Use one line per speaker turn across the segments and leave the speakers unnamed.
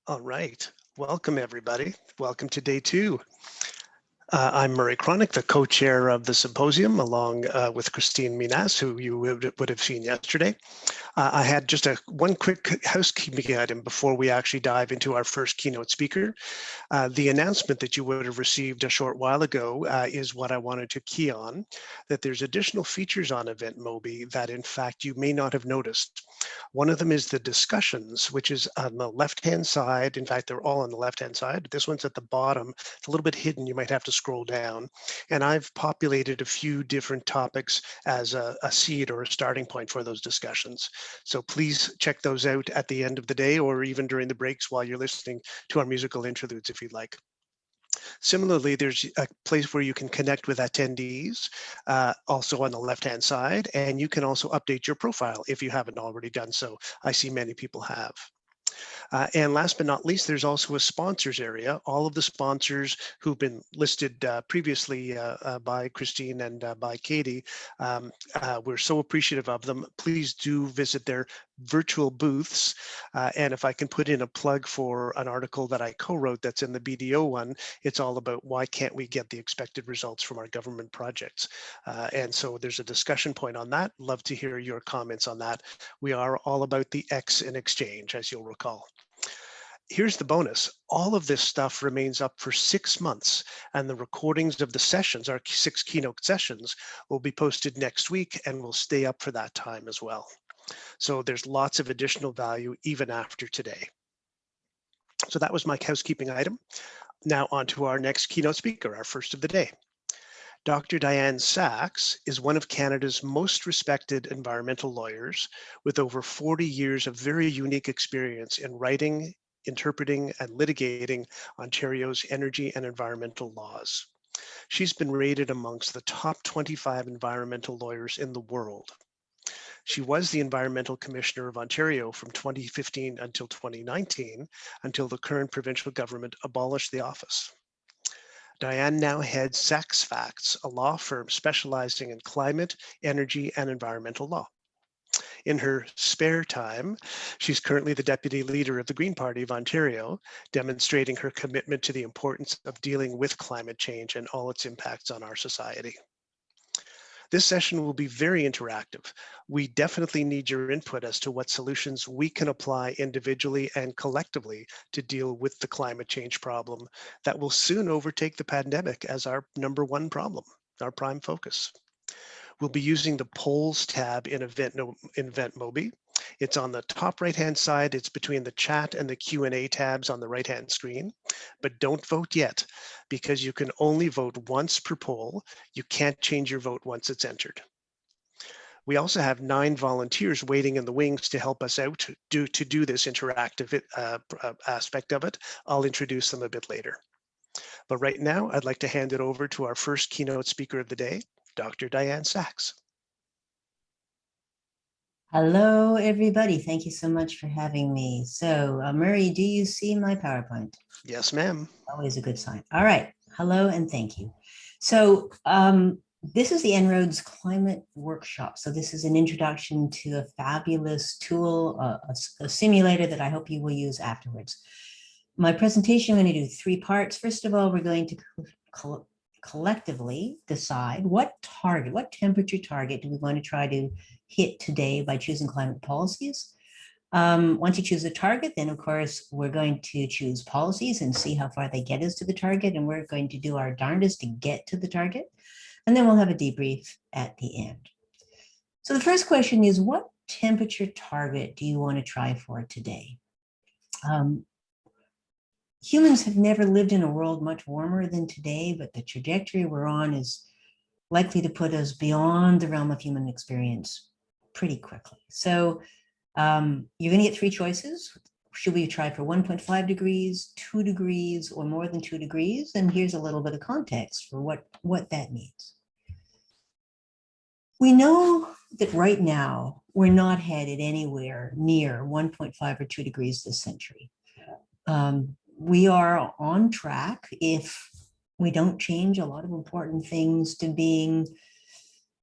All right. Welcome, everybody. Welcome to day two. I'm Murray Cronick, the co-chair of the symposium, along with Christine Minas, who you would have seen yesterday. I had just one quick housekeeping item before we actually dive into our first keynote speaker. The announcement that you would have received a short while ago is what I wanted to key on, that there's additional features on Event Mobi that in fact you may not have noticed. One of them is the discussions, which is on the left-hand side. In fact, they're all on the left-hand side. This one's at the bottom. It's a little bit hidden. You might have to scroll down. And I've populated a few different topics as a seed or a starting point for those discussions. So please check those out at the end of the day or even during the breaks while you're listening to our musical interludes if you'd like. Similarly, there's a place where you can connect with attendees, also on the left-hand side, and you can also update your profile if you haven't already done so. I see many people have. And last but not least, there's also a sponsors area. All of the sponsors who've been listed previously by Christine and by Katie, we're so appreciative of them. Please do visit their virtual booths. And if I can put in a plug for an article that I co-wrote that's in the BDO one, it's all about why can't we get the expected results from our government projects. And so there's a discussion point on that. Love to hear your comments on that. We are all about the X in exchange, as you'll recall. Here's the bonus. All of this stuff remains up for 6 months, and the recordings of the sessions, our 6 keynote sessions, will be posted next week and will stay up for that time as well. So there's lots of additional value even after today. So that was my housekeeping item. Now on to our next keynote speaker, our first of the day. Dr. Dianne Saxe is one of Canada's most respected environmental lawyers with over 40 years of very unique experience in writing, interpreting, and litigating Ontario's energy and environmental laws. She's been rated amongst the top 25 environmental lawyers in the world. She was the Environmental Commissioner of Ontario from 2015 until 2019, until the current provincial government abolished the office. Dianne now heads Saxe, a law firm specializing in climate, energy, and environmental law. In her spare time, she's currently the deputy leader of the Green Party of Ontario, demonstrating her commitment to the importance of dealing with climate change and all its impacts on our society. This session will be very interactive. We definitely need your input as to what solutions we can apply individually and collectively to deal with the climate change problem that will soon overtake the pandemic as our #1 problem, our prime focus. We'll be using the polls tab in Event Mobi. It's on the top right-hand side. It's between the chat and the Q&A tabs on the right-hand screen. But don't vote yet, because you can only vote once per poll. You can't change your vote once it's entered. We also have 9 volunteers waiting in the wings to help us out to do this interactive aspect of it. I'll introduce them a bit later. But right now, I'd like to hand it over to our first keynote speaker of the day, Dr. Dianne Saxe.
Hello, everybody. Thank you so much for having me. So, Murray, do you see my PowerPoint?
Yes, ma'am.
Always a good sign. All right. Hello and thank you. So, this is the En-ROADS Climate Workshop. So this is an introduction to a fabulous tool, a simulator that I hope you will use afterwards. My presentation, I'm going to do 3 parts. First of all, we're going to collectively decide what temperature target do we want to try to hit today by choosing climate policies. Once you choose a target, then of course, we're going to choose policies and see how far they get us to the target. And we're going to do our darndest to get to the target. And then we'll have a debrief at the end. So the first question is, what temperature target do you want to try for today? Humans have never lived in a world much warmer than today, but the trajectory we're on is likely to put us beyond the realm of human experience pretty quickly. So you're going to get 3 choices. Should we try for 1.5 degrees, 2 degrees, or more than 2 degrees? And here's a little bit of context for what that means. We know that right now, we're not headed anywhere near 1.5 or 2 degrees this century. We are on track, if we don't change a lot of important things, to being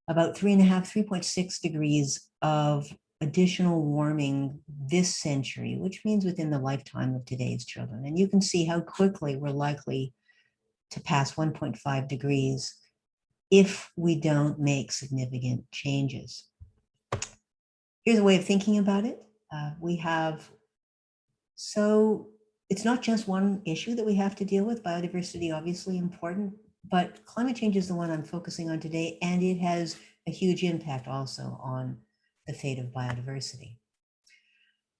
about 3.6 degrees of additional warming this century, which means within the lifetime of today's children. And you can see how quickly we're likely to pass 1.5 degrees if we don't make significant changes. Here's a way of thinking about it. So it's not just one issue that we have to deal with. Biodiversity, obviously important, but climate change is the one I'm focusing on today, and it has a huge impact also on the fate of biodiversity.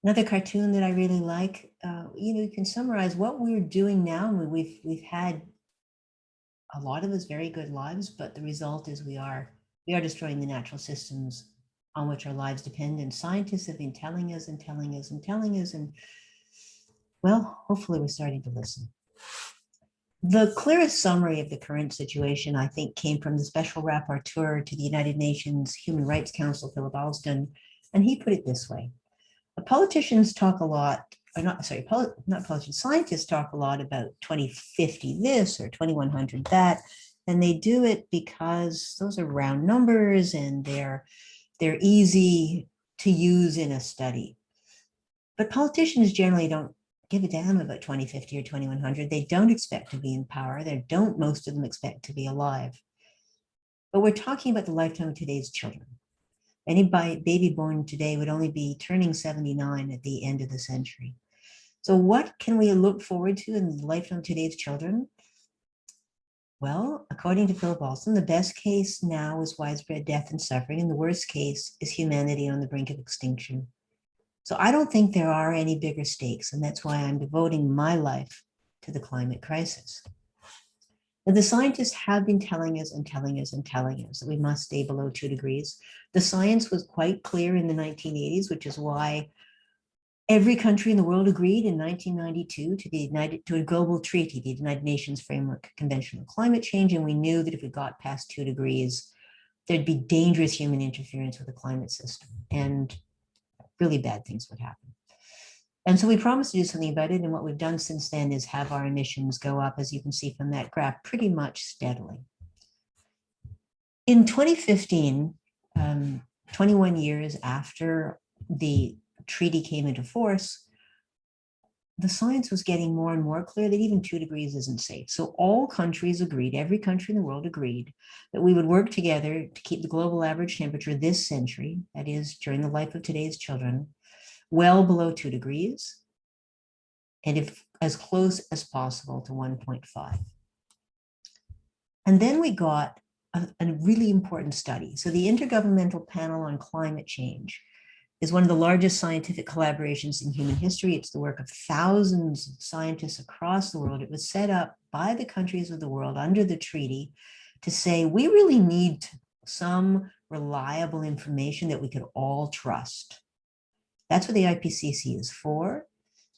Another cartoon that I really like, you can summarize what we're doing now. We've had a lot of us very good lives, but the result is we are destroying the natural systems on which our lives depend. And scientists have been telling us and telling us and telling us, and well, hopefully we're starting to listen. The clearest summary of the current situation, I think, came from the Special Rapporteur to the United Nations Human Rights Council, Philip Alston, and he put it this way. Politicians talk a lot, or not politicians, scientists talk a lot about 2050 this or 2100 that, and they do it because those are round numbers and they're easy to use in a study. But politicians generally don't give a damn about 2050 or 2100. They don't expect to be in power. Most of them expect to be alive. But we're talking about the lifetime of today's children. Any baby born today would only be turning 79 at the end of the century. So what can we look forward to in the lifetime of today's children? Well, according to Philip Alston, the best case now is widespread death and suffering, and the worst case is humanity on the brink of extinction. So I don't think there are any bigger stakes, and that's why I'm devoting my life to the climate crisis. Now, the scientists have been telling us and telling us and telling us that we must stay below 2 degrees. The science was quite clear in the 1980s, which is why every country in the world agreed in 1992 to a global treaty, the United Nations Framework Convention on Climate Change, and we knew that if we got past 2 degrees, there'd be dangerous human interference with the climate system, and really bad things would happen. And so we promised to do something about it, and what we've done since then is have our emissions go up, as you can see from that graph, pretty much steadily. In 2015, 21 years after the treaty came into force, the science was getting more and more clear that even 2 degrees isn't safe. So all countries agreed, every country in the world agreed, that we would work together to keep the global average temperature this century, that is during the life of today's children, well below 2 degrees, and if as close as possible to 1.5. And then we got a really important study. So the Intergovernmental Panel on Climate Change is one of the largest scientific collaborations in human history. It's the work of thousands of scientists across the world. It was set up by the countries of the world under the treaty to say, we really need some reliable information that we could all trust. That's what the IPCC is for.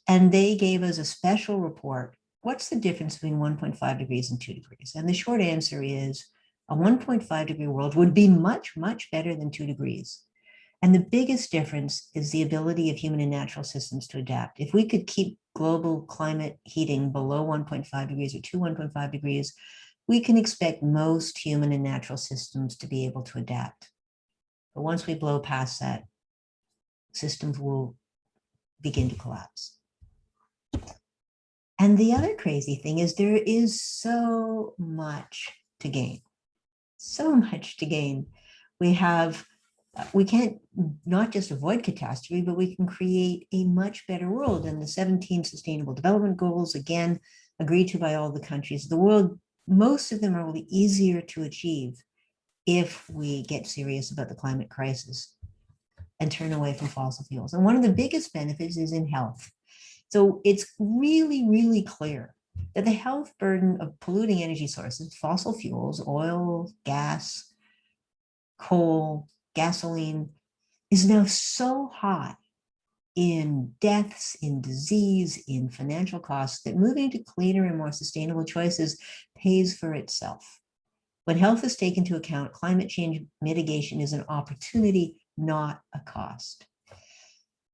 And they gave us a special report. What's the difference between 1.5 degrees and 2 degrees? And the short answer is a 1.5 degree world would be much, much better than 2 degrees. And the biggest difference is the ability of human and natural systems to adapt. If we could keep global climate heating below 1.5 degrees or to 1.5 degrees, we can expect most human and natural systems to be able to adapt. But once we blow past that, systems will begin to collapse. And the other crazy thing is there is so much to gain. So much to gain. We can't not just avoid catastrophe, but we can create a much better world. And the 17 Sustainable Development Goals, again, agreed to by all the countries of the world, most of them are really easier to achieve if we get serious about the climate crisis and turn away from fossil fuels. And one of the biggest benefits is in health. So it's really, really clear that the health burden of polluting energy sources, fossil fuels, oil, gas, coal, gasoline, is now so high in deaths, in disease, in financial costs, that moving to cleaner and more sustainable choices pays for itself. When health is taken into account, climate change mitigation is an opportunity, not a cost.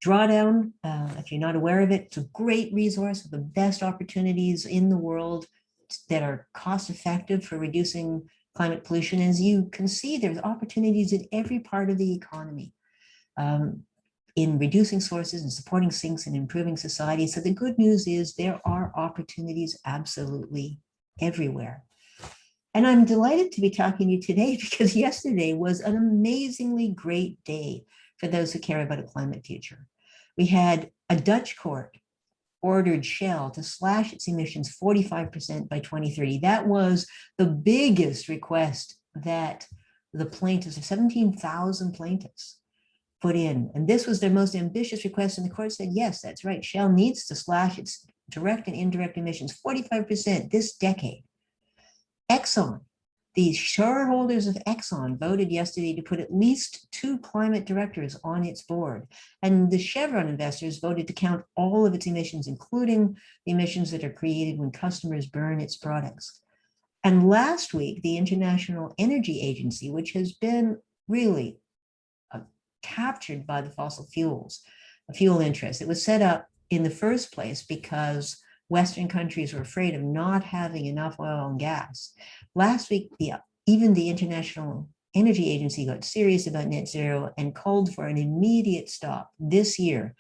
Drawdown, if you're not aware of it, it's a great resource with the best opportunities in the world that are cost effective for reducing climate pollution. As you can see, there's opportunities in every part of the economy. in reducing sources and supporting sinks and improving society. So the good news is there are opportunities absolutely everywhere. And I'm delighted to be talking to you today because yesterday was an amazingly great day for those who care about a climate future. We had a Dutch court ordered Shell to slash its emissions 45% by 2030. That was the biggest request that the plaintiffs, 17,000 plaintiffs, put in. And this was their most ambitious request. And the court said, yes, that's right. Shell needs to slash its direct and indirect emissions 45% this decade. Exxon, the shareholders of Exxon voted yesterday to put at least 2 climate directors on its board. And the Chevron investors voted to count all of its emissions, including the emissions that are created when customers burn its products. And last week, the International Energy Agency, which has been really captured by the fossil fuels, fuel interests, it was set up in the first place because Western countries were afraid of not having enough oil and gas. Last week, even the International Energy Agency got serious about net zero and called for an immediate stop this year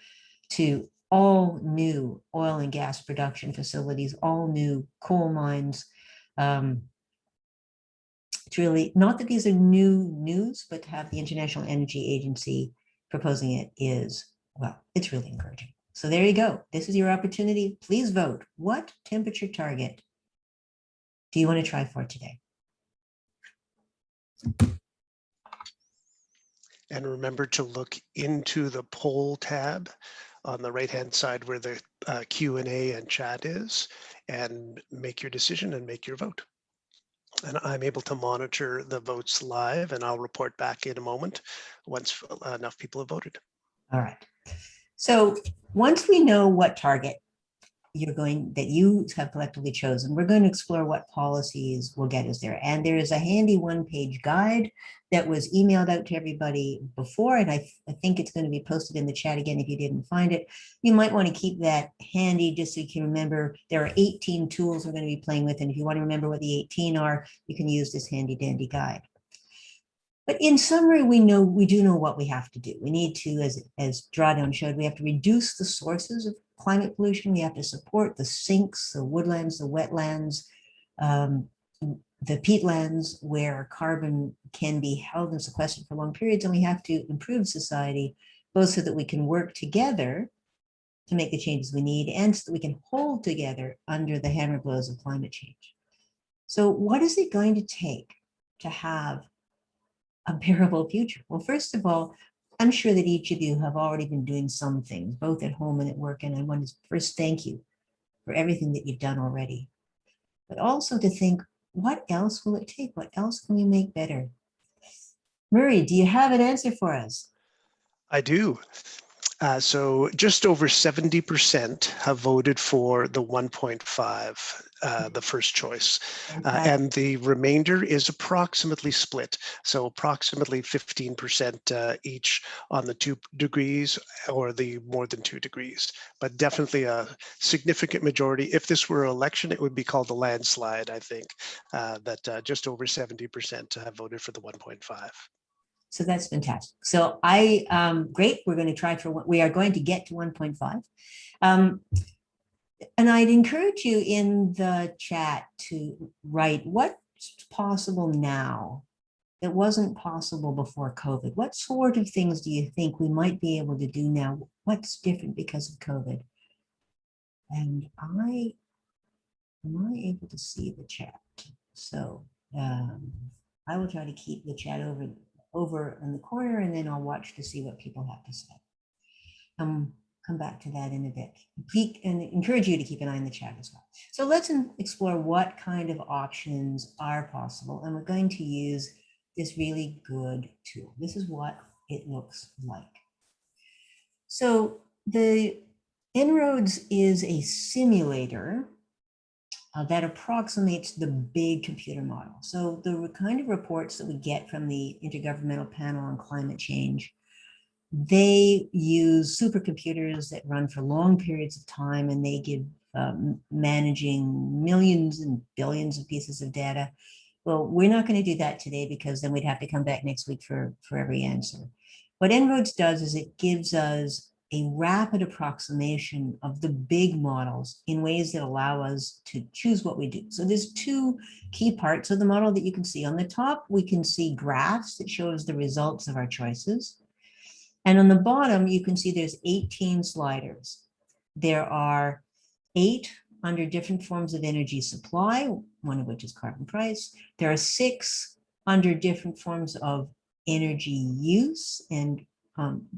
to all new oil and gas production facilities, all new coal mines. It's really not that these are new news, but to have the International Energy Agency proposing it is, well, it's really encouraging. So there you go. This is your opportunity. Please vote. What temperature target do you want to try for today?
And remember to look into the poll tab on the right-hand side where the Q&A and chat is, and make your decision and make your vote. And I'm able to monitor the votes live, and I'll report back in a moment once enough people have voted.
All right. So once we know what target that you have collectively chosen, we're going to explore what policies will get us there. And there is a handy one-page guide that was emailed out to everybody before, and I think it's going to be posted in the chat again if you didn't find it. You might want to keep that handy just so you can remember there are 18 tools we're going to be playing with, and if you want to remember what the 18 are, you can use this handy dandy guide. But in summary, we do know what we have to do. We need to, as Drawdown showed, we have to reduce the sources of climate pollution. We have to support the sinks, the woodlands, the wetlands, the peatlands where carbon can be held and sequestered for long periods. And we have to improve society, both so that we can work together to make the changes we need and so that we can hold together under the hammer blows of climate change. So what is it going to take to have a bearable future? Well, first of all, I'm sure that each of you have already been doing some things, both at home and at work, and I want to first thank you for everything that you've done already. But also to think, what else will it take? What else can we make better? Murray, do you have an answer for us?
I do. So just over 70% have voted for the 1.5, the first choice. And the remainder is approximately split. So approximately 15% each on the 2 degrees or the more than 2 degrees, but definitely a significant majority. If this were an election, it would be called a landslide, I think, that just over 70% have voted for the 1.5.
So that's fantastic. So great, we're going to try we are going to get to 1.5. And I'd encourage you in the chat to write what's possible now that wasn't possible before COVID. What sort of things do you think we might be able to do now? What's different because of COVID? And am I able to see the chat? So I will try to keep the chat over in the corner, and then I'll watch to see what people have to say. Come back to that in a bit. And encourage you to keep an eye on the chat as well. So let's explore what kind of options are possible. And we're going to use this really good tool. This is what it looks like. So the En-ROADS is a simulator that approximates the big computer model. So the kind of reports that we get from the Intergovernmental Panel on Climate Change, they use supercomputers that run for long periods of time, and they give managing millions and billions of pieces of data. Well, we're not going to do that today because then we'd have to come back next week for every answer. What En-ROADS does is it gives us a rapid approximation of the big models in ways that allow us to choose what we do. So there's two key parts of the model that you can see. On the top, we can see graphs that shows the results of our choices. And on the bottom, you can see there's 18 sliders. There are 8 under different forms of energy supply, one of which is carbon price. There are 6 under different forms of energy use and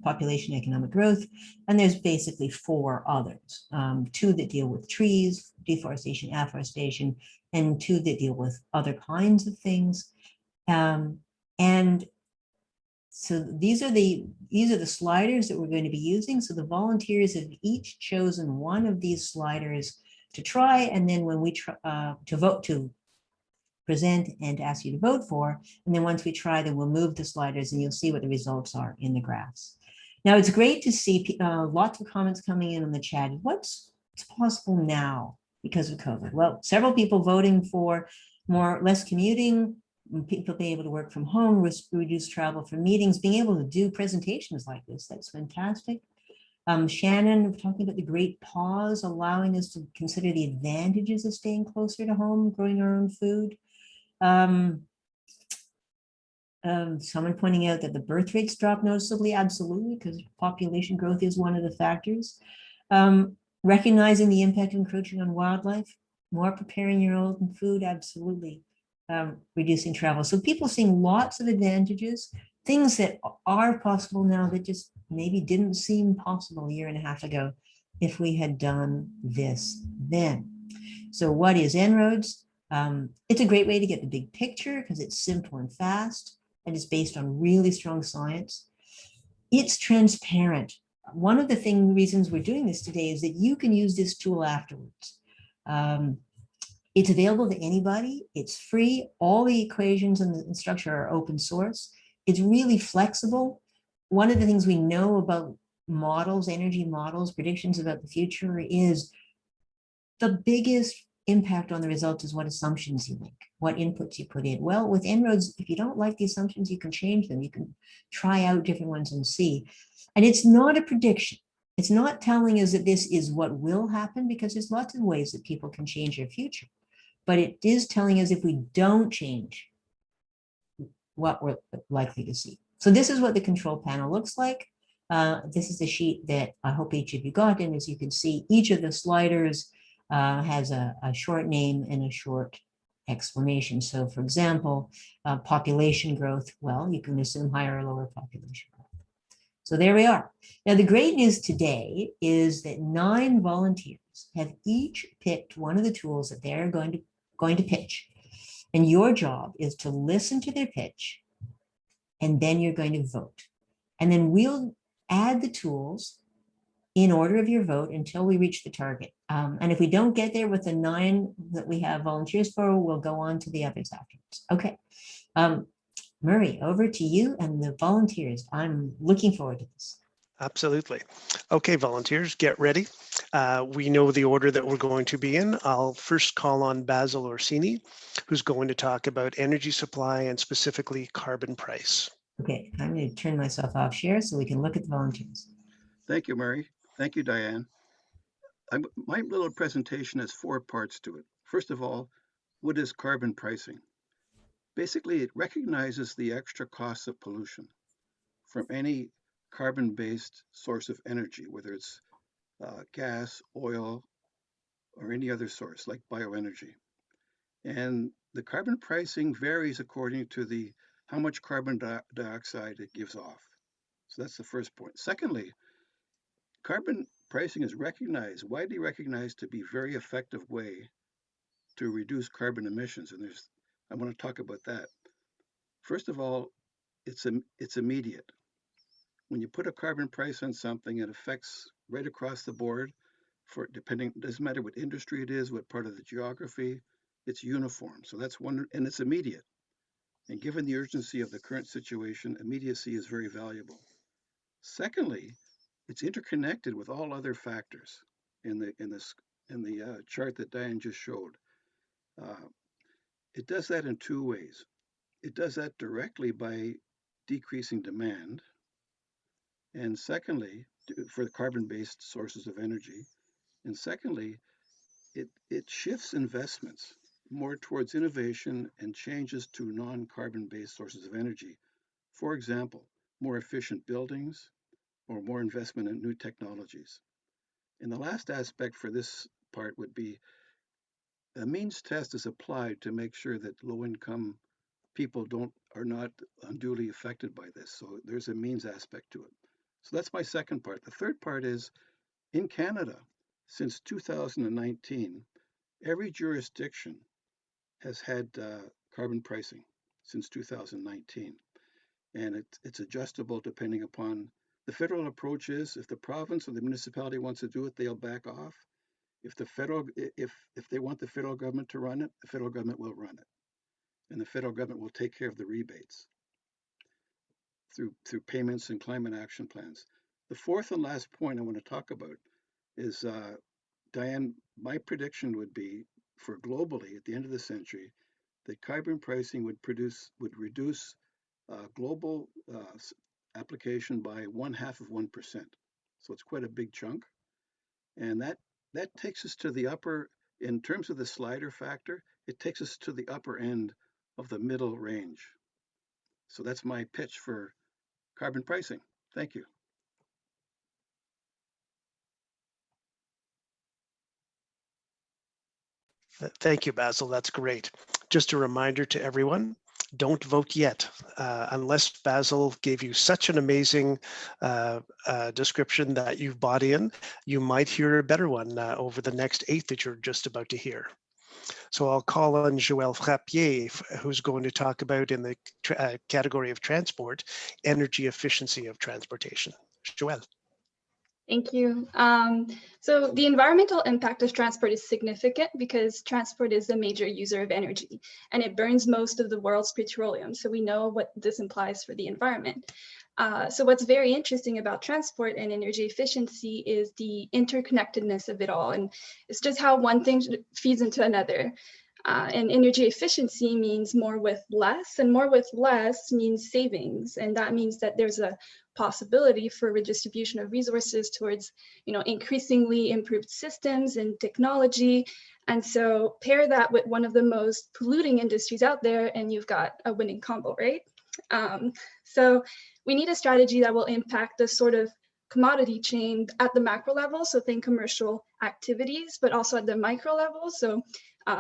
population economic growth. And there's basically 4 others, 2 that deal with trees, deforestation, afforestation, and 2 that deal with other kinds of things. And so these are the sliders that we're going to be using. So the volunteers have each chosen one of these sliders to try, and then when we to present and ask you to vote for, and then once we try, then we'll move the sliders, and you'll see what the results are in the graphs. Now it's great to see lots of comments coming in on the chat. What's possible now because of COVID? Well, several people voting for less commuting, people being able to work from home, reduce travel for meetings, being able to do presentations like this. That's fantastic. Shannon talking about the great pause, allowing us to consider the advantages of staying closer to home, growing our own food. Someone pointing out that the birth rates dropped noticeably, absolutely, because population growth is one of the factors. Recognizing the impact of encroaching on wildlife, more preparing your own food, absolutely. Reducing travel. So people seeing lots of advantages, things that are possible now that just maybe didn't seem possible a year and a half ago if we had done this then. So what is En-ROADS? It's a great way to get the big picture because it's simple and fast, and it's based on really strong science. It's transparent. One of the reasons we're doing this today is that you can use this tool afterwards. It's available to anybody. It's free. All the equations and the structure are open source. It's really flexible. One of the things we know about models, energy models, predictions about the future is the biggest impact on the results is what assumptions you make, what inputs you put in. Well, with En-ROADS, if you don't like the assumptions, you can change them. You can try out different ones and see. And it's not a prediction. It's not telling us that this is what will happen, because there's lots of ways that people can change their future. But it is telling us if we don't change, what we're likely to see. So this is what the control panel looks like. This is the sheet that I hope each of you got. And as you can see, each of the sliders has a short name and a short explanation. So for example, population growth, well, you can assume higher or lower population growth. So there we are. Now, the great news today is that 9 volunteers have each picked one of the tools that they're going to pitch. And your job is to listen to their pitch, and then you're going to vote. And then we'll add the tools in order of your vote until we reach the target. And if we don't get there with the 9 that we have volunteers for, we'll go on to the others afterwards. Okay. Murray, over to you and the volunteers. I'm looking forward to this.
Absolutely. Okay, volunteers, get ready. We know the order that we're going to be in. I'll first call on Basil Orsini, who's going to talk about energy supply and specifically carbon price.
Okay, I'm going to turn myself off share so we can look at the volunteers.
Thank you, Murray. Thank you, Dianne. My little presentation has 4 parts to it. First of all, what is carbon pricing? Basically, it recognizes the extra costs of pollution from any carbon-based source of energy, whether it's gas, oil, or any other source like bioenergy. And the carbon pricing varies according to how much carbon dioxide it gives off. So that's the first point. Secondly, carbon pricing is widely recognized to be a very effective way to reduce carbon emissions. And I want to talk about that. First of all, it's immediate. When you put a carbon price on something, it affects right across the board doesn't matter what industry it is, what part of the geography, it's uniform. So that's one, and it's immediate. And given the urgency of the current situation, immediacy is very valuable. Secondly, it's interconnected with all other factors in the chart that Dianne just showed. It does that in 2 ways. It does that directly by decreasing demand, And secondly, for the carbon-based sources of energy. And secondly, it shifts investments more towards innovation and changes to non-carbon based sources of energy. For example, more efficient buildings or more investment in new technologies. And the last aspect for this part would be a means test is applied to make sure that low income people don't are not unduly affected by this. So there's a means aspect to it. So that's my second part. The third part is in Canada, since 2019, every jurisdiction has had carbon pricing since 2019, and it's adjustable depending upon the federal approach is if the province or the municipality wants to do it, they'll back off. If the federal if they want the federal government to run it, the federal government will run it, and the federal government will take care of the rebates through payments and climate action plans. The fourth and last point I want to talk about is Dianne. My prediction would be for globally at the end of the century that carbon pricing would reduce global application by 1/2 of 1%. So it's quite a big chunk, and that takes us to the upper. In terms of the slider factor, it takes us to the upper end of the middle range. So that's my pitch for carbon pricing. Thank you.
Thank you, Basil. That's great. Just a reminder to everyone, don't vote yet. Unless Basil gave you such an amazing description that you've bought in, you might hear a better one over the next 8 that you're just about to hear. So I'll call on Joël Frappier, who's going to talk about in the category of transport, energy efficiency of transportation. Joël.
Thank you. So the environmental impact of transport is significant because transport is a major user of energy and it burns most of the world's petroleum. So we know what this implies for the environment. So what's very interesting about transport and energy efficiency is the interconnectedness of it all. And it's just how one thing feeds into another. And energy efficiency means more with less, and more with less means savings. And that means that there's a possibility for redistribution of resources towards, increasingly improved systems and technology. And so pair that with one of the most polluting industries out there, and you've got a winning combo, right? So we need a strategy that will impact the sort of commodity chain at the macro level, so think commercial activities, but also at the micro level, so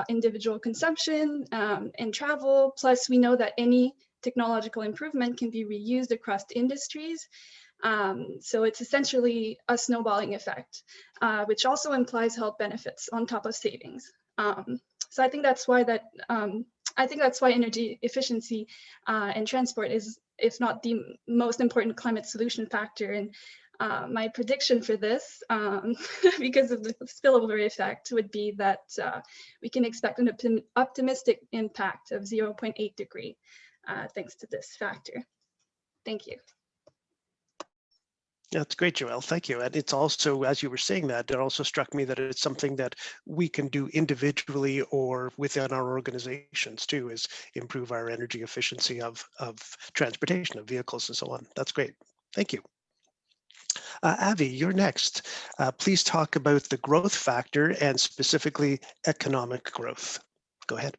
individual consumption and travel. Plus, we know that any technological improvement can be reused across industries. So it's essentially a snowballing effect, which also implies health benefits on top of savings. So I think that's why energy efficiency and transport is, if not the most important climate solution factor. And my prediction for this, because of the spillover effect, would be that we can expect an optimistic impact of 0.8 degree thanks to this factor. Thank you.
That's great, Joel. Thank you. And it's also, as you were saying that, it also struck me that it's something that we can do individually or within our organizations too, is improve our energy efficiency of transportation, of vehicles and so on. That's great. Thank you. Avi, you're next. Please talk about the growth factor and specifically economic growth. Go ahead.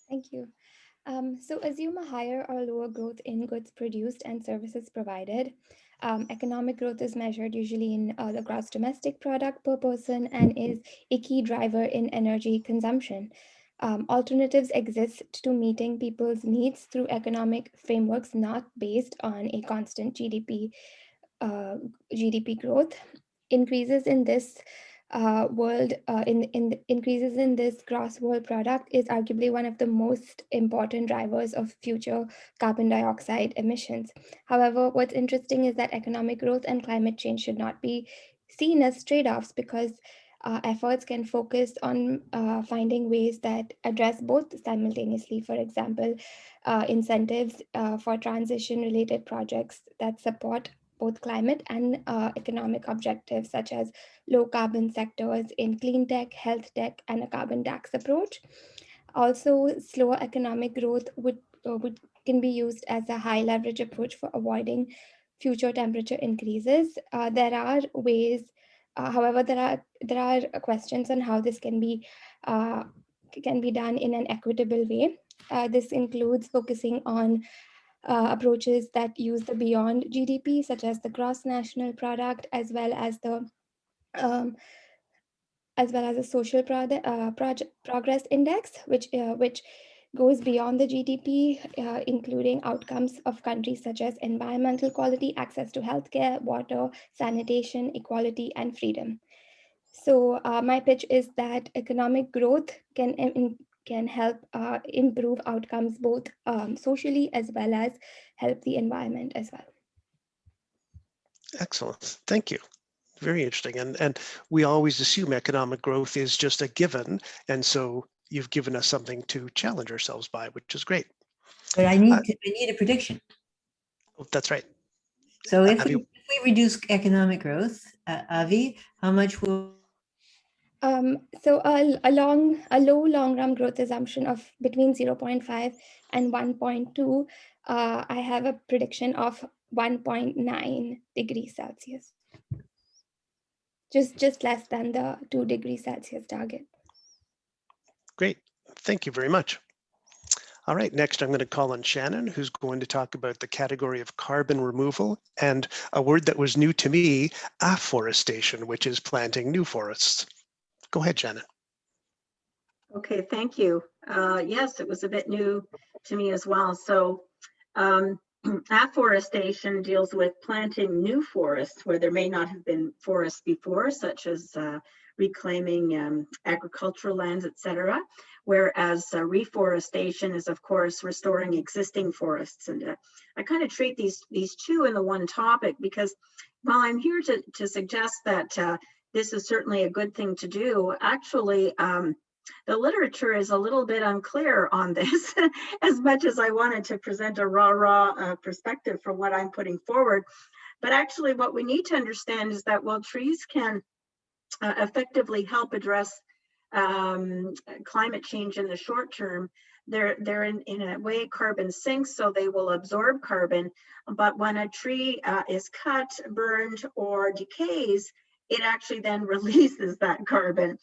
Thank you. So assume a higher or lower growth in goods produced and services provided. Economic growth is measured usually in the gross domestic product per person and is a key driver in energy consumption. Alternatives exist to meeting people's needs through economic frameworks not based on a constant GDP growth. Increases in this increases in this gross world product is arguably one of the most important drivers of future carbon dioxide emissions. However, what's interesting is that economic growth and climate change should not be seen as trade-offs because efforts can focus on finding ways that address both simultaneously. For example, incentives for transition-related projects that support both climate and economic objectives, such as low carbon sectors in clean tech, health tech, and a carbon tax approach. Also, slower economic growth can be used as a high leverage approach for avoiding future temperature increases. There are ways, however, there are questions on how this can be done in an equitable way. This includes focusing on approaches that use the beyond GDP, such as the gross national product, um, as well as a social progress index, which goes beyond the GDP, including outcomes of countries such as environmental quality, access to healthcare, water, sanitation, equality, and freedom. So my pitch is that economic growth can help improve outcomes both socially as well as help the environment as well.
Excellent. Thank you. Very interesting. And we always assume economic growth is just a given. And so you've given us something to challenge ourselves by, which is great.
But I need a prediction.
Oh, that's right.
So if we reduce economic growth, Avi, how much will?
So a low long run growth assumption of between 0.5 and 1.2, I have a prediction of 1.9 degrees Celsius. Just less than the 2 degrees Celsius target.
Great. Thank you very much. All right, next I'm going to call on Shannon, who's going to talk about the category of carbon removal and a word that was new to me, afforestation, which is planting new forests. Go ahead, Shannon.
Okay, thank you. Yes, it was a bit new to me as well. So afforestation deals with planting new forests where there may not have been forests before, such as reclaiming agricultural lands, etc. Whereas reforestation is, of course, restoring existing forests. And I kind of treat these two in the one topic because while I'm here to suggest that this is certainly a good thing to do, actually, the literature is a little bit unclear on this, as much as I wanted to present a raw perspective from what I'm putting forward. But actually what we need to understand is that while trees can effectively help address climate change in the short term, they're in a way carbon sinks, so they will absorb carbon. But when a tree is cut, burned, or decays, it actually then releases that carbon.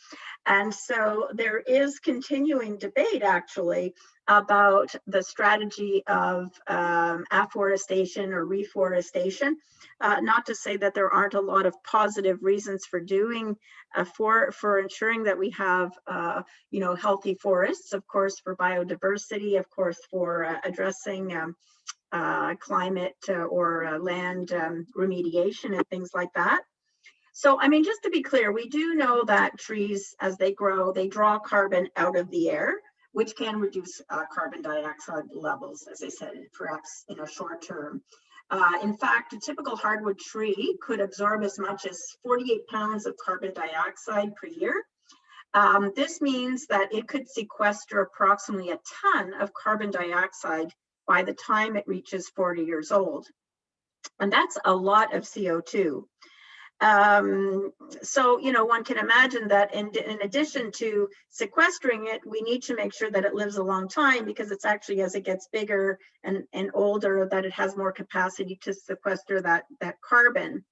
And so there is continuing debate actually about the strategy of afforestation or reforestation. Not to say that there aren't a lot of positive reasons for doing, for ensuring that we have, healthy forests, of course, for biodiversity, of course, for addressing climate or land remediation and things like that. So, I mean, just to be clear, we do know that trees, as they grow, they draw carbon out of the air, which can reduce carbon dioxide levels, as I said, perhaps in a short term. In fact, a typical hardwood tree could absorb as much as 48 pounds of carbon dioxide per year. This means that it could sequester approximately a ton of carbon dioxide by the time it reaches 40 years old. And that's a lot of CO2. So, one can imagine that in addition to sequestering it, we need to make sure that it lives a long time, because it's actually as it gets bigger and older that it has more capacity to sequester that carbon.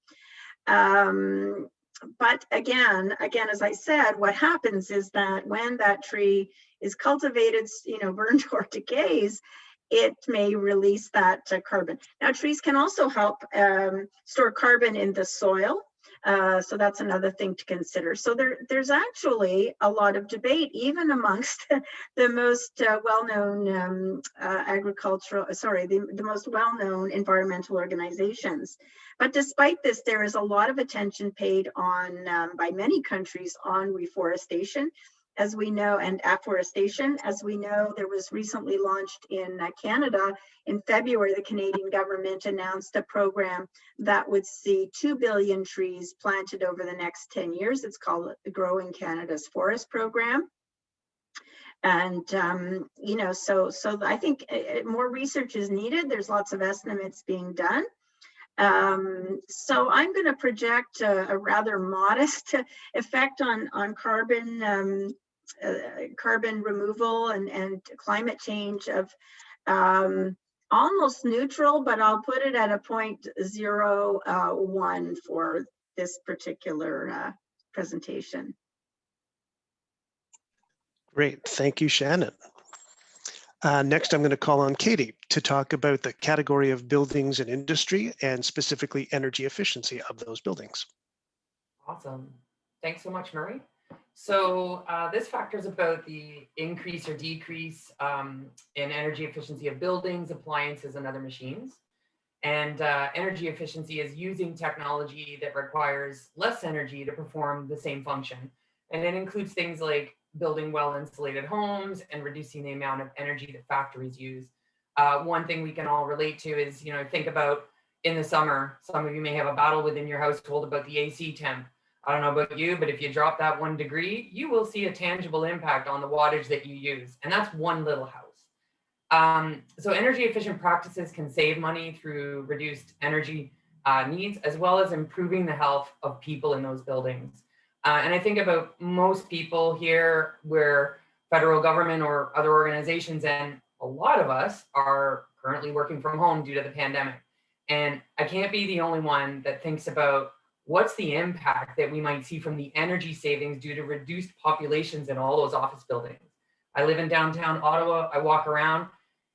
But again, as I said, what happens is that when that tree is cultivated, burned or decays, it may release that carbon. Now, trees can also help store carbon in the soil. So that's another thing to consider. So there's actually a lot of debate, even amongst the most well-known the most well-known environmental organizations. But despite this, there is a lot of attention paid on by many countries on reforestation, as we know, and afforestation. As we know, there was recently launched in Canada. In February, the Canadian government announced a program that would see 2 billion trees planted over the next 10 years. It's called the Growing Canada's Forest Program. And, so I think more research is needed. There's lots of estimates being done. So I'm going to project a rather modest effect on carbon carbon removal and climate change of almost neutral, but I'll put it at a 0.01 for this particular presentation.
Great, thank you, Shannon. Next, I'm going to call on Katie to talk about the category of buildings and industry and specifically energy efficiency of those buildings.
Awesome. Thanks so much, Murray. So this factor is about the increase or decrease in energy efficiency of buildings, appliances, and other machines. And energy efficiency is using technology that requires less energy to perform the same function. And it includes things like building well-insulated homes and reducing the amount of energy that factories use. One thing we can all relate to is, think about in the summer, some of you may have a battle within your household about the AC temp. I don't know about you, but if you drop that 1 degree, you will see a tangible impact on the wattage that you use. And that's one little house. So energy efficient practices can save money through reduced energy needs, as well as improving the health of people in those buildings. And I think about most people here, where federal government or other organizations, and a lot of us are currently working from home due to the pandemic. And I can't be the only one that thinks about what's the impact that we might see from the energy savings due to reduced populations in all those office buildings. I live in downtown Ottawa. I walk around.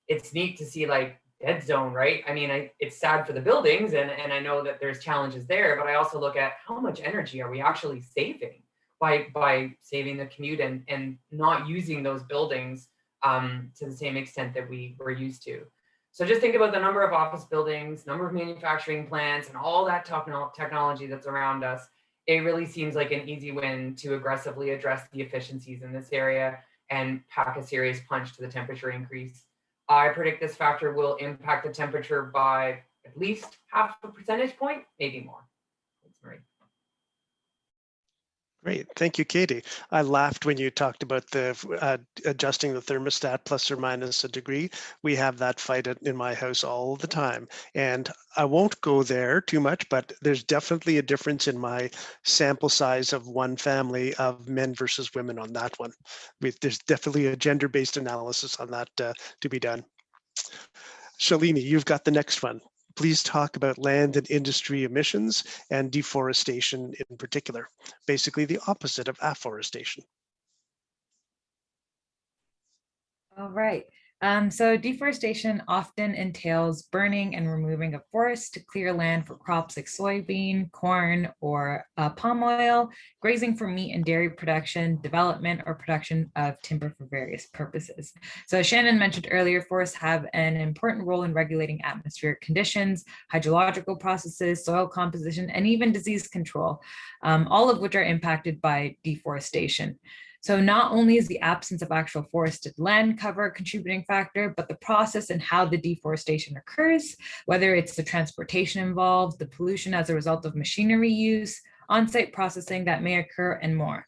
It's neat to see like dead zone, right? I mean, it's sad for the buildings and I know that there's challenges there, but I also look at how much energy are we actually saving by saving the commute and not using those buildings to the same extent that we were used to. So just think about the number of office buildings, number of manufacturing plants, and all that technology that's around us. It really seems like an easy win to aggressively address the efficiencies in this area and pack a serious punch to the temperature increase. I predict this factor will impact the temperature by at least 0.5 percentage point, maybe more. Thanks, Marie.
Great, thank you, Katie. I laughed when you talked about the adjusting the thermostat plus or minus a degree. We have that fight in my house all the time. And I won't go there too much, but there's definitely a difference in my sample size of one family of men versus women on that one. There's definitely a gender-based analysis on that to be done. Shalini, you've got the next one. Please talk about land and industry emissions and deforestation in particular, basically the opposite of afforestation.
All right. So deforestation often entails burning and removing of forests to clear land for crops like soybean, corn, or palm oil, grazing for meat and dairy production, development, or production of timber for various purposes. So as Shannon mentioned earlier, forests have an important role in regulating atmospheric conditions, hydrological processes, soil composition, and even disease control, all of which are impacted by deforestation. So not only is the absence of actual forested land cover a contributing factor, but the process and how the deforestation occurs, whether it's the transportation involved, the pollution as a result of machinery use, on-site processing that may occur, and more.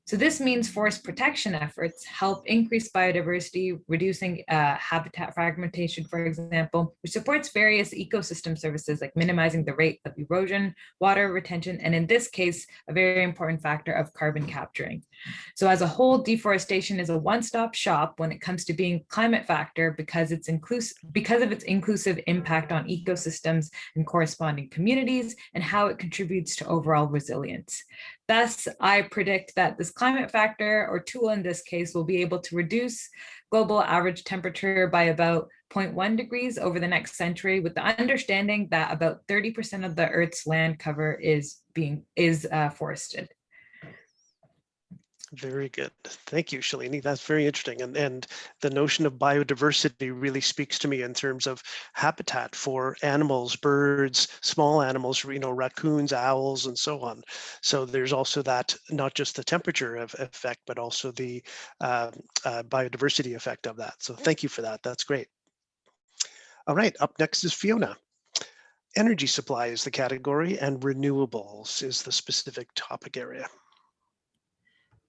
So this means forest protection efforts help increase biodiversity, reducing habitat fragmentation, for example, which supports various ecosystem services like minimizing the rate of erosion, water retention, and in this case, a very important factor of carbon capturing. So as a whole, deforestation is a one-stop shop when it comes to being a climate factor because of its inclusive impact on ecosystems and corresponding communities and how it contributes to overall resilience. Thus, I predict that this climate factor, or tool in this case, will be able to reduce global average temperature by about 0.1 degrees over the next century, with the understanding that about 30% of the Earth's land cover is forested.
Very good. Thank you, Shalini. That's very interesting. And the notion of biodiversity really speaks to me in terms of habitat for animals, birds, small animals, raccoons, owls, and so on. So there's also that, not just the temperature effect, but also the biodiversity effect of that. So thank you for that. That's great. All right, up next is Fiona. Energy supply is the category and renewables is the specific topic area.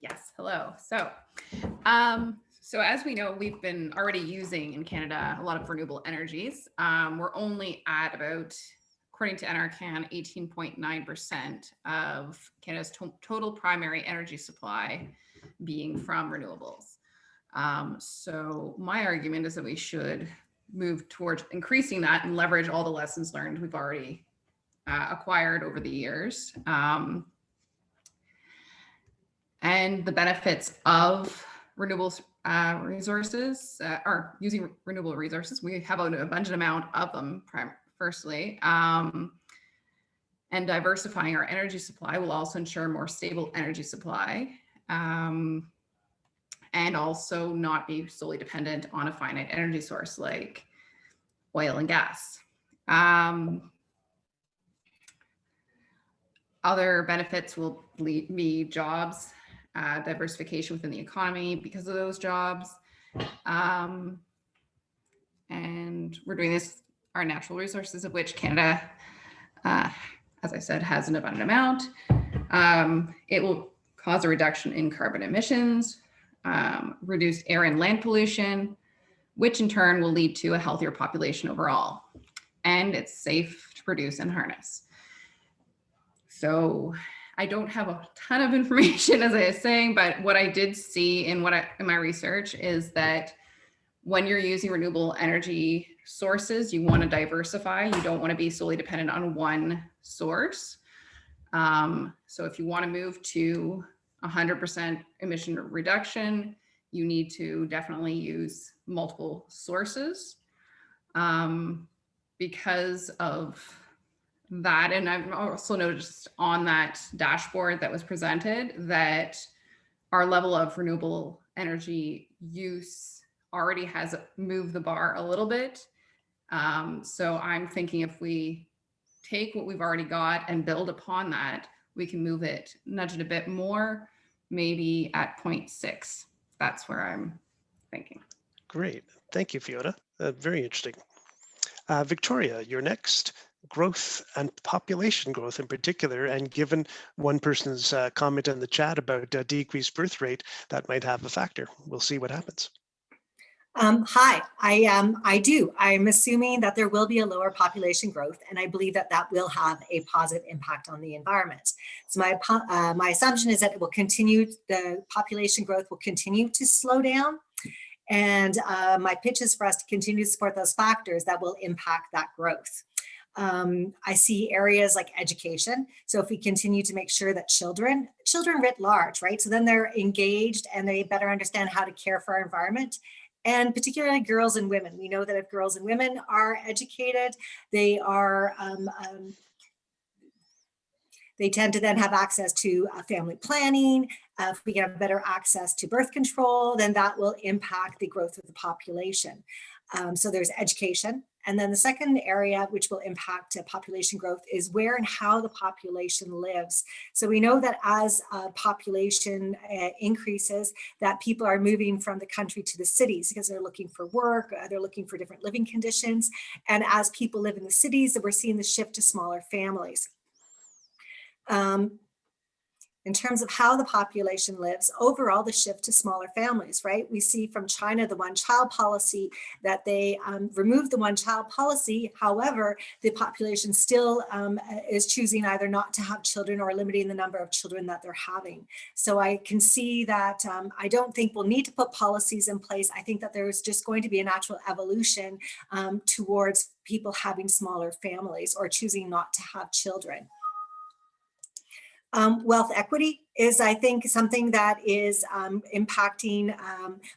Yes, hello. So as we know, we've been already using in Canada a lot of renewable energies. We're only at about, according to NRCan, 18.9% of Canada's total primary energy supply being from renewables. So my argument is that we should move towards increasing that and leverage all the lessons learned we've already acquired over the years. And the benefits of renewable resources, or using renewable resources. We have an abundant amount of them, firstly. And diversifying our energy supply will also ensure more stable energy supply, and also not be solely dependent on a finite energy source like oil and gas. Other benefits will be jobs, diversification within the economy because of those jobs. And we're doing this, our natural resources, of which Canada, as I said, has an abundant amount. It will cause a reduction in carbon emissions, reduce air and land pollution, which in turn will lead to a healthier population overall. And it's safe to produce and harness. So I don't have a ton of information, as I was saying, but what I did see in my research is that when you're using renewable energy sources, you want to diversify. You don't want to be solely dependent on one source. So if you want to move to 100% emission reduction, you need to definitely use multiple sources because of that. And I've also noticed on that dashboard that was presented that our level of renewable energy use already has moved the bar a little bit. So I'm thinking if we take what we've already got and build upon that, we can move it, nudge it a bit more, maybe at 0.6. That's where I'm thinking.
Great. Thank you, Fiona. Very interesting. Victoria, you're next. Growth and population growth in particular, and given one person's comment in the chat about decreased birth rate, that might have a factor. We'll see what happens.
Hi, I do. I'm assuming that there will be a lower population growth, and I believe that that will have a positive impact on the environment. So my assumption is that it will continue, the population growth will continue to slow down. And my pitch is for us to continue to support those factors that will impact that growth. I see areas like education. So if we continue to make sure that children writ large, right? So then they're engaged and they better understand how to care for our environment. And particularly girls and women. We know that if girls and women are educated, they are they tend to then have access to family planning. If we have better access to birth control, then that will impact the growth of the population. So there's education. And then the second area which will impact population growth is where and how the population lives. So we know that as population increases, that people are moving from the country to the cities because they're looking for work, they're looking for different living conditions. And as people live in the cities, we're seeing the shift to smaller families. In terms of how the population lives, overall, the shift to smaller families, right? We see from China, the one-child policy, that they removed the one-child policy. However, the population still is choosing either not to have children or limiting the number of children that they're having. So I can see that I don't think we'll need to put policies in place. I think that there's just going to be a natural evolution towards people having smaller families or choosing not to have children. Wealth equity is, I think, something that is impacting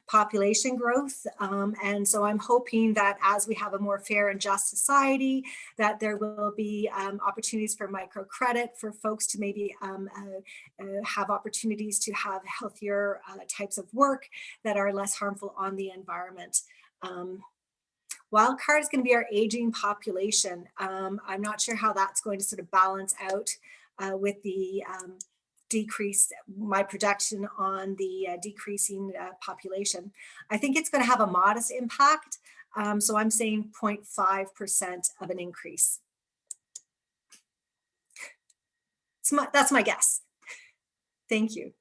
population growth. And so I'm hoping that as we have a more fair and just society, that there will be opportunities for microcredit for folks to maybe have opportunities to have healthier types of work that are less harmful on the environment. Wild card is going to be our aging population. I'm not sure how that's going to sort of balance out with the decrease, my projection on the decreasing population. I think it's going to have a modest impact. So I'm saying 0.5% of an increase. That's my guess. Thank you.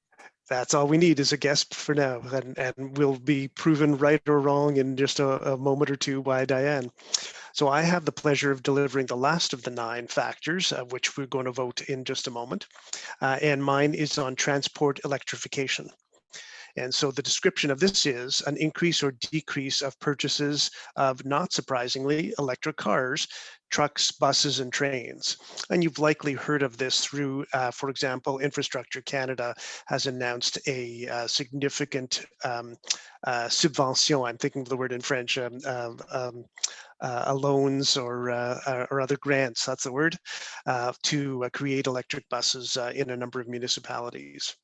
That's all we need is a guess for now, and we'll be proven right or wrong in just a moment or two by Dianne. So I have the pleasure of delivering the last of the 9 factors, which we're going to vote in just a moment. And mine is on transport electrification. And so the description of this is an increase or decrease of purchases of, not surprisingly, electric cars, trucks, buses, and trains. And you've likely heard of this through, for example, Infrastructure Canada has announced a significant subvention, I'm thinking of the word in French, loans or other grants, that's the word, to create electric buses in a number of municipalities.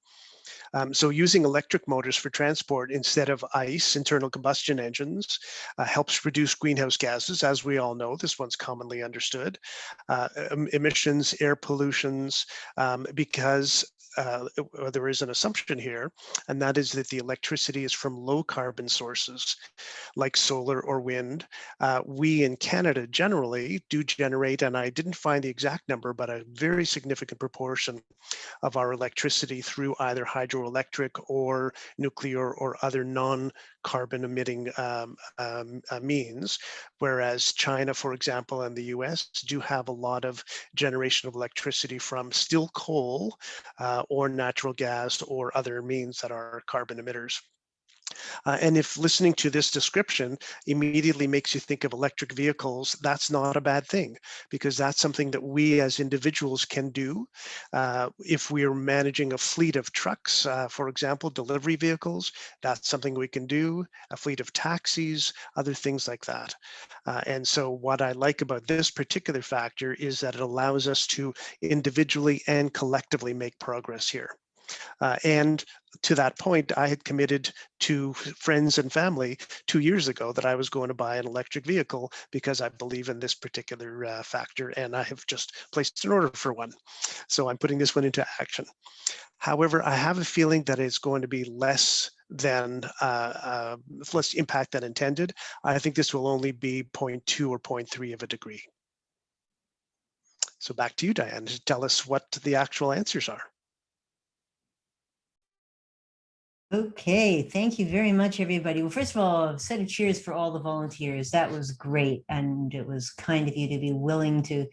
So using electric motors for transport instead of ICE, internal combustion engines, helps reduce greenhouse gases. As we all know, this one's commonly understood. Emissions, air pollutions, because there is an assumption here, and that is that the electricity is from low carbon sources like solar or wind. We in Canada generally do generate, and I didn't find the exact number, but a very significant proportion of our electricity through either hydroelectric or nuclear or other non-carbon emitting means, whereas China, for example, and the US do have a lot of generation of electricity from still coal or natural gas or other means that are carbon emitters. And if listening to this description immediately makes you think of electric vehicles, that's not a bad thing, because that's something that we as individuals can do. If we are managing a fleet of trucks, for example, delivery vehicles, that's something we can do, a fleet of taxis, other things like that. And so what I like about this particular factor is that it allows us to individually and collectively make progress here. And to that point, I had committed to friends and family 2 years ago that I was going to buy an electric vehicle because I believe in this particular factor, and I have just placed an order for one. So I'm putting this one into action. However, I have a feeling that it's going to be less than less impact than intended. I think this will only be 0.2 or 0.3 of a degree. So back to you, Dianne, to tell us what the actual answers are.
Okay, thank you very much, everybody. Well, first of all, a set of cheers for all the volunteers. That was great, and it was kind of you to be willing to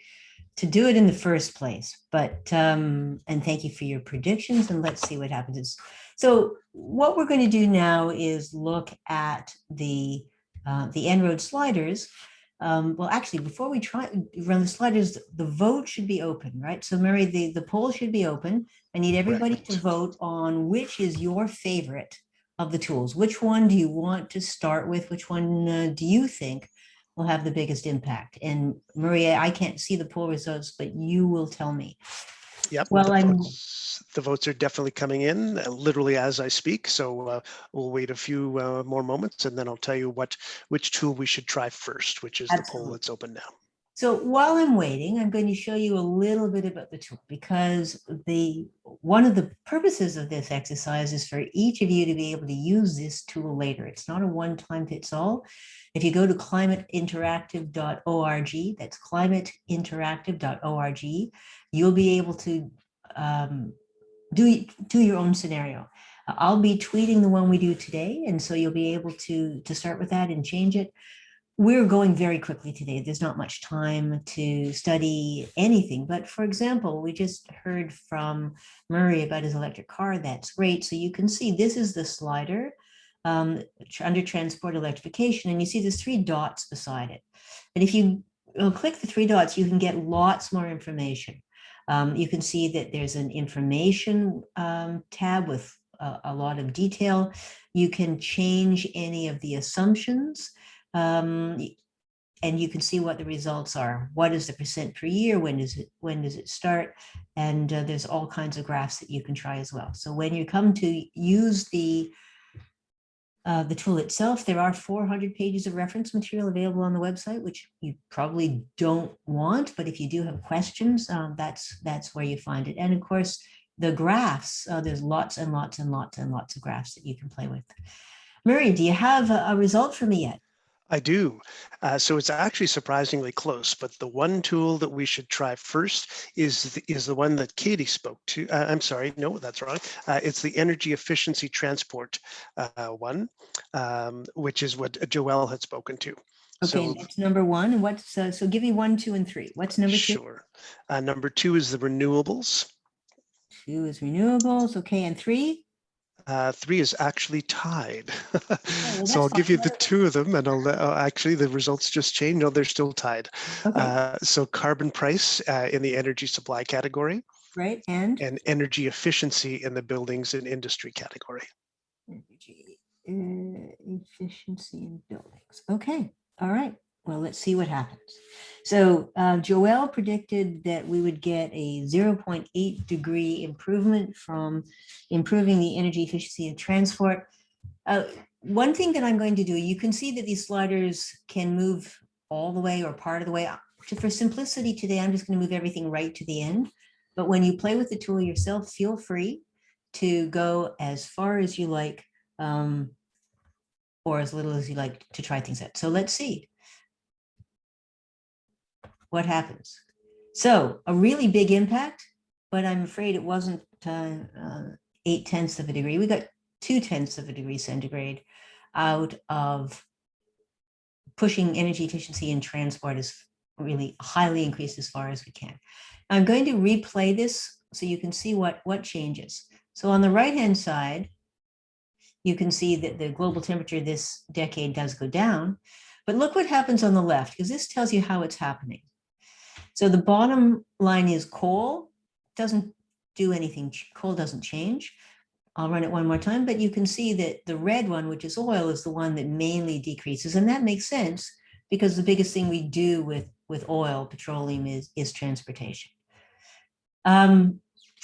do it in the first place. But and thank you for your predictions, and let's see what happens. So what we're going to do now is look at the En-ROAD sliders. Well, actually, before we run the sliders, the vote should be open, right? So Murray, the poll should be open. I need everybody to vote on which is your favorite of the tools. Which one do you want to start with? Which one do you think will have the biggest impact? And Maria, I can't see the poll results, but you will tell me.
Yep.
Well,
the votes are definitely coming in literally as I speak. So we'll wait a few more moments, and then I'll tell you which tool we should try first, which is the poll that's open now.
So while I'm waiting, I'm going to show you a little bit about the tool, because one of the purposes of this exercise is for each of you to be able to use this tool later. It's not a one-time fits all. If you go to climateinteractive.org, that's climateinteractive.org, you'll be able to do your own scenario. I'll be tweeting the one we do today, and so you'll be able to start with that and change it. We're going very quickly today. There's not much time to study anything. But for example, we just heard from Murray about his electric car. That's great. So you can see this is the slider under transport electrification. And you see there's 3 dots beside it. And if you click the 3 dots, you can get lots more information. You can see that there's an information tab with a lot of detail. You can change any of the assumptions. And you can see what the results are. What is the percent per year? When does it start? And there's all kinds of graphs that you can try as well. So when you come to use the tool itself, there are 400 pages of reference material available on the website, which you probably don't want, but if you do have questions, that's where you find it. And of course, the graphs, there's lots and lots and lots and lots of graphs that you can play with. Murray, do you have a result for me yet?
I do. So it's actually surprisingly close, but the one tool that we should try first is the one that Katie spoke to. I'm sorry, no, that's wrong. It's the energy efficiency transport one, which is what Joelle had spoken to.
Okay, so that's number 1. And what's so give me 1, 2, and 3. What's number 2?
Sure. Number 2 is the renewables.
2 is renewables. Okay, and 3?
3 is actually tied.
well,
So I'll
that's
give you
fine.
the two of them, and actually the results just changed. No, they're still tied.
Okay,
So carbon price in the energy supply category,
right, and
energy efficiency in the buildings and industry category.
energy efficiency in buildings. Okay, all right. Well, let's see what happens. So Joelle predicted that we would get a 0.8 degree improvement from improving the energy efficiency of transport. One thing that I'm going to do, you can see that these sliders can move all the way or part of the way. For simplicity today, I'm just going to move everything right to the end. But when you play with the tool yourself, feel free to go as far as you like, or as little as you like to try things out. So let's see what happens. So a really big impact, but I'm afraid it wasn't 8/10 of a degree. We got 2/10 of a degree centigrade out of pushing energy efficiency in transport is really highly increased as far as we can. I'm going to replay this so you can see what changes. So on the right-hand side, you can see that the global temperature this decade does go down, but look what happens on the left, because this tells you how it's happening. So the bottom line is coal doesn't do anything. Coal doesn't change. I'll run it one more time, but you can see that the red one, which is oil, is the one that mainly decreases. And that makes sense because the biggest thing we do with oil, petroleum, is transportation.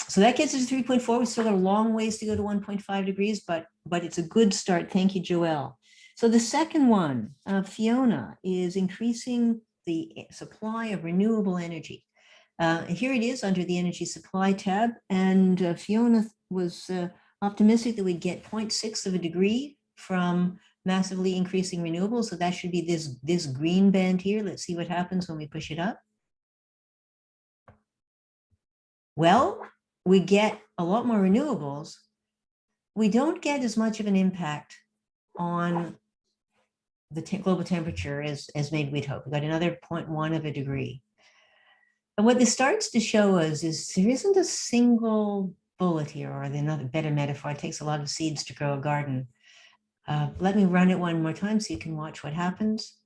So that gets us to 3.4. We still got a long ways to go to 1.5 degrees, but it's a good start. Thank you, Joelle. So the second one, Fiona, is increasing the supply of renewable energy. Here it is under the energy supply tab. And Fiona was optimistic that we'd get 0.6 of a degree from massively increasing renewables. So that should be this green band here. Let's see what happens when we push it up. Well, we get a lot more renewables. We don't get as much of an impact on the global temperature as maybe we'd hope. We got another 0.1 of a degree. And what this starts to show us is there isn't a single bullet here, or another better metaphor. It takes a lot of seeds to grow a garden. Let me run it one more time so you can watch what happens.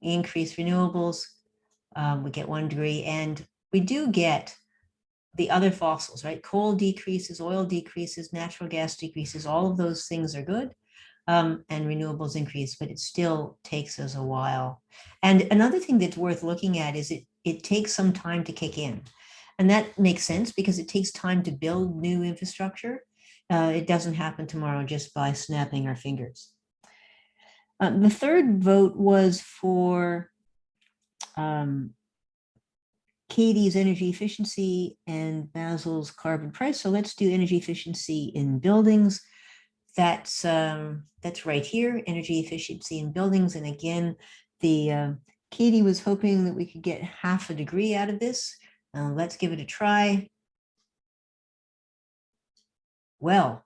Increase renewables, we get 1 degree, and we do get the other fossils, right? Coal decreases, oil decreases, natural gas decreases, all of those things are good. And renewables increase, but it still takes us a while. And another thing that's worth looking at is it takes some time to kick in. And that makes sense because it takes time to build new infrastructure. It doesn't happen tomorrow just by snapping our fingers. The third vote was for Katie's energy efficiency and Basil's carbon price. So let's do energy efficiency in buildings. That's right here, energy efficiency in buildings. And again, Katie was hoping that we could get 0.5 degree out of this. Let's give it a try. Well,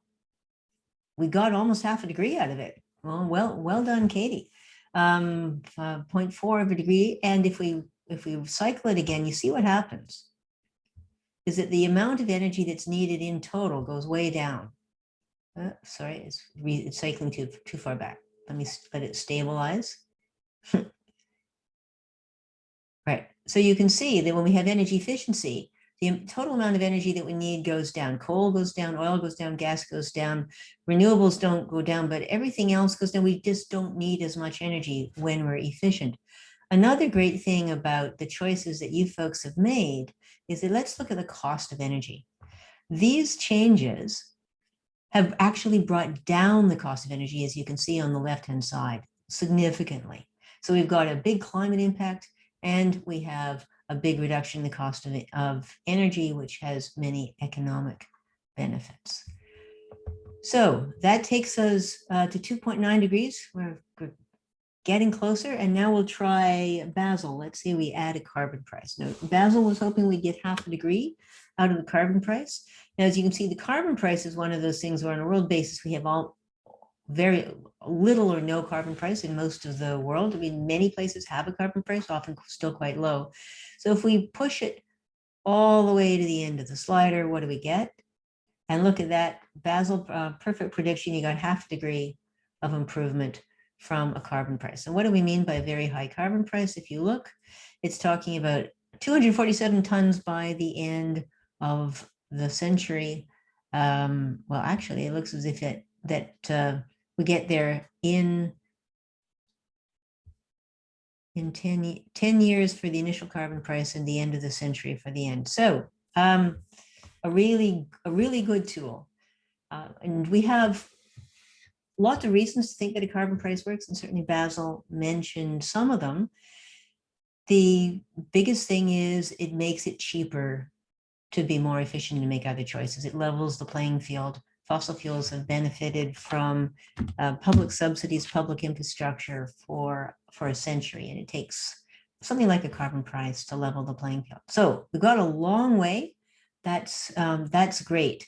we got almost 0.5 degree out of it. Well done, Katie. 0.4 of a degree. And if we cycle it again, you see what happens is that the amount of energy that's needed in total goes way down. Sorry, it's cycling too far back. Let me let it stabilize. Right, so you can see that when we have energy efficiency, the total amount of energy that we need goes down. Coal goes down, oil goes down, gas goes down, renewables don't go down, but everything else goes down. We just don't need as much energy when we're efficient. Another great thing about the choices that you folks have made is that let's look at the cost of energy. These changes have actually brought down the cost of energy, as you can see on the left-hand side, significantly. So we've got a big climate impact, and we have a big reduction in the cost of energy, which has many economic benefits. So that takes us to 2.9 degrees. We're getting closer, and now we'll try Basil. Let's say we add a carbon price. Now, Basil was hoping we'd get 0.5 degree out of the carbon price. Now, as you can see, the carbon price is one of those things where on a world basis, we have very little or no carbon price in most of the world. I mean, many places have a carbon price, often still quite low. So if we push it all the way to the end of the slider, what do we get? And look at that, Basel perfect prediction, you got half a degree of improvement from a carbon price. And what do we mean by a very high carbon price? If you look, it's talking about 247 tons by the end of the century. Well, actually, it looks as if we get there in 10 years for the initial carbon price and the end of the century for the end. So a really good tool. And we have lots of reasons to think that a carbon price works, and certainly Basil mentioned some of them. The biggest thing is it makes it cheaper to be more efficient and make other choices. It levels the playing field. Fossil fuels have benefited from public subsidies, public infrastructure for a century, and it takes something like a carbon price to level the playing field. So we've got a long way. That's great.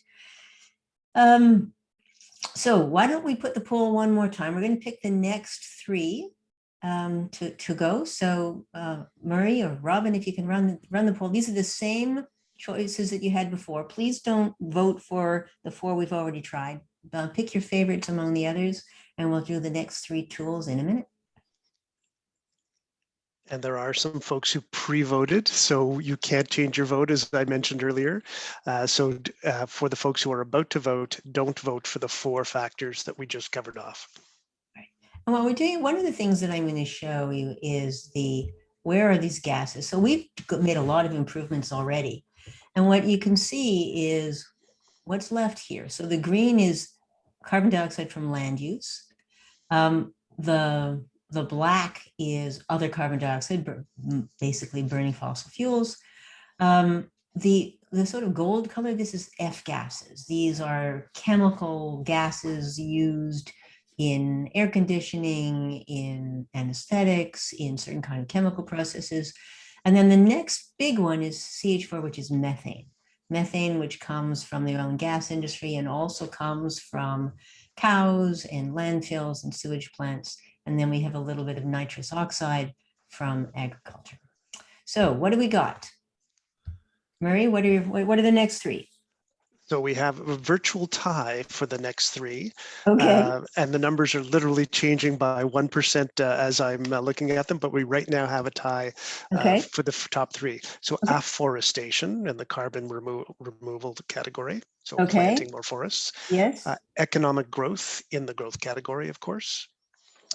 So why don't we put the poll one more time? We're going to pick the next three to go. So Murray or Robin, if you can run the poll. These are the same choices that you had before. Please don't vote for the four we've already tried. Pick your favorites among the others, and we'll do the next three tools in a minute.
And there are some folks who pre-voted, so you can't change your vote, as I mentioned earlier. So for the folks who are about to vote, don't vote for the four factors that we just covered off.
Right. And while we're doing, one of the things that I'm going to show you is where are these gases? So we've made a lot of improvements already. And what you can see is what's left here. So the green is carbon dioxide from land use. The black is other carbon dioxide, basically burning fossil fuels. The sort of gold color, this is F gases. These are chemical gases used in air conditioning, in anesthetics, in certain kind of chemical processes. And then the next big one is CH4, which is methane. Methane, which comes from the oil and gas industry and also comes from cows and landfills and sewage plants. And then we have a little bit of nitrous oxide from agriculture. So what do we got? Murray, what are the next three?
So we have a virtual tie for the next three.
Okay.
And the numbers are literally changing by 1% as I'm looking at them, but we right now have a tie for the top three. So afforestation in the carbon removal category. So planting more forests.
Yes.
Economic growth in the growth category, of course.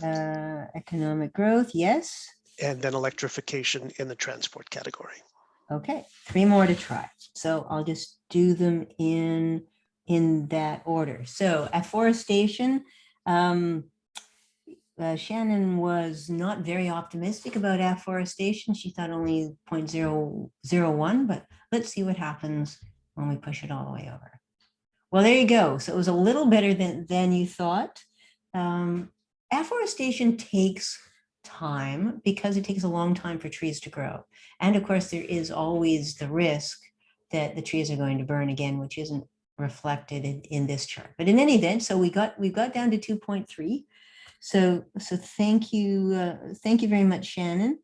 Economic growth, yes.
And then electrification in the transport category.
Okay, three more to try. So I'll just do them in that order. So afforestation, Shannon was not very optimistic about afforestation. She thought only 0.001, but let's see what happens when we push it all the way over. Well, there you go. So it was a little better than you thought. Afforestation takes time because it takes a long time for trees to grow. And of course, there is always the risk that the trees are going to burn again, which isn't reflected in this chart. But in any event, so we got down to 2.3. So thank you very much, Shannon.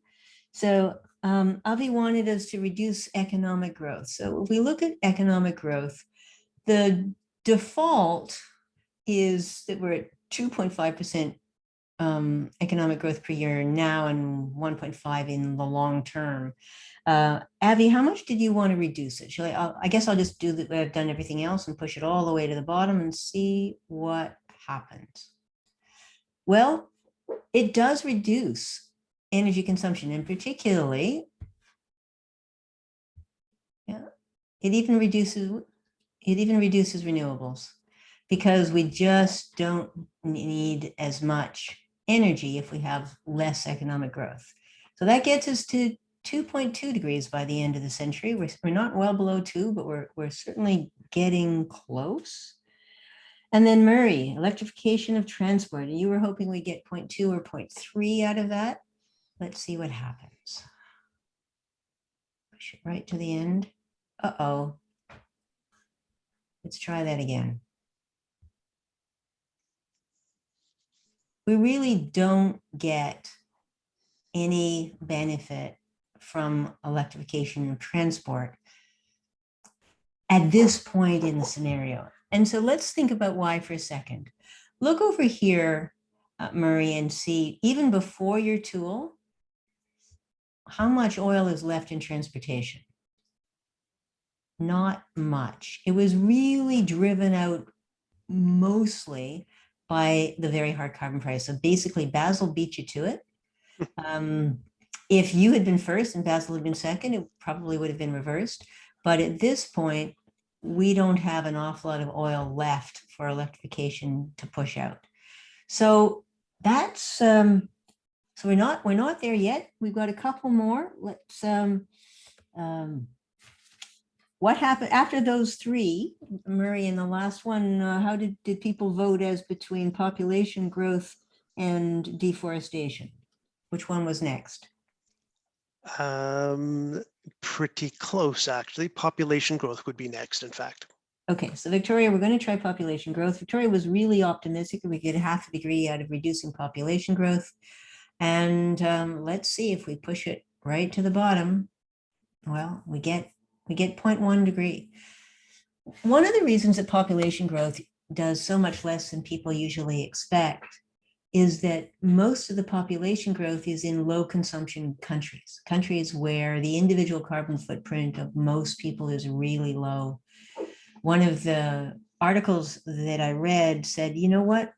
So Avi wanted us to reduce economic growth. So if we look at economic growth, the default is that we're at 2.5% economic growth per year now and 1.5 in the long term. Avi, how much did you want to reduce it? I guess I'll just do that. I've done everything else and push it all the way to the bottom and see what happens. Well, it does reduce energy consumption, and particularly, it even reduces renewables, because we just don't need as much energy if we have less economic growth. So that gets us to 2.2 degrees by the end of the century. We're not well below 2, but we're certainly getting close. And then Murray, electrification of transport. You were hoping we get 0.2 or 0.3 out of that. Let's see what happens. Push it right to the end. Uh-oh. Let's try that again. We really don't get any benefit from electrification of transport. at this point in the scenario. And so let's think about why for a second. Look over here, Murray, and see, even before your tool, how much oil is left in transportation? Not much. It was really driven out mostly by the very hard carbon price. So basically, Basil beat you to it. If you had been first and Basil had been second, it probably would have been reversed. But at this point, we don't have an awful lot of oil left for electrification to push out. So that's so we're not there yet. We've got a couple more. Let's what happened after those three, Murray, in the last one? How did people vote as between population growth and deforestation? Which one was next?
Pretty close, actually. Population growth would be next, in fact.
Okay, so Victoria, we're going to try population growth. Victoria was really optimistic that we get half a degree out of reducing population growth. And let's see if we push it right to the bottom. Well, we get 0.1 degree. One of the reasons that population growth does so much less than people usually expect is that most of the population growth is in low consumption countries where the individual carbon footprint of most people is really low. One of the articles that I read said, you know what,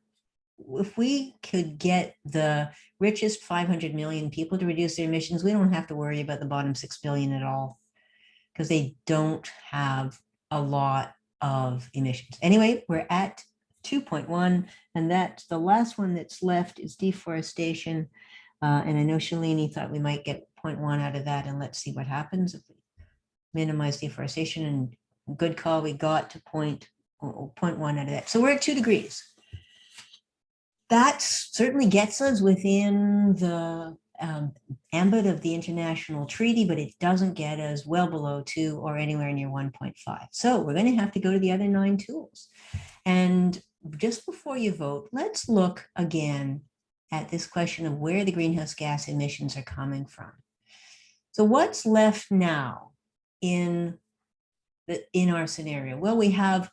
if we could get the richest 500 million people to reduce their emissions, we don't have to worry about the bottom 6 billion at all, because they don't have a lot of emissions. Anyway, we're at 2.1, and that's the last one that's left is deforestation. And I know Shalini thought we might get 0.1 out of that, and let's see what happens if we minimize deforestation. And good call, we got to 0.1 out of that. So we're at 2 degrees. That certainly gets us within the ambit of the international treaty, but it doesn't get us well below 2 or anywhere near 1.5. So we're going to have to go to the other 9 tools. And just before you vote, let's look again at this question of where the greenhouse gas emissions are coming from. So what's left now in our scenario? Well, we have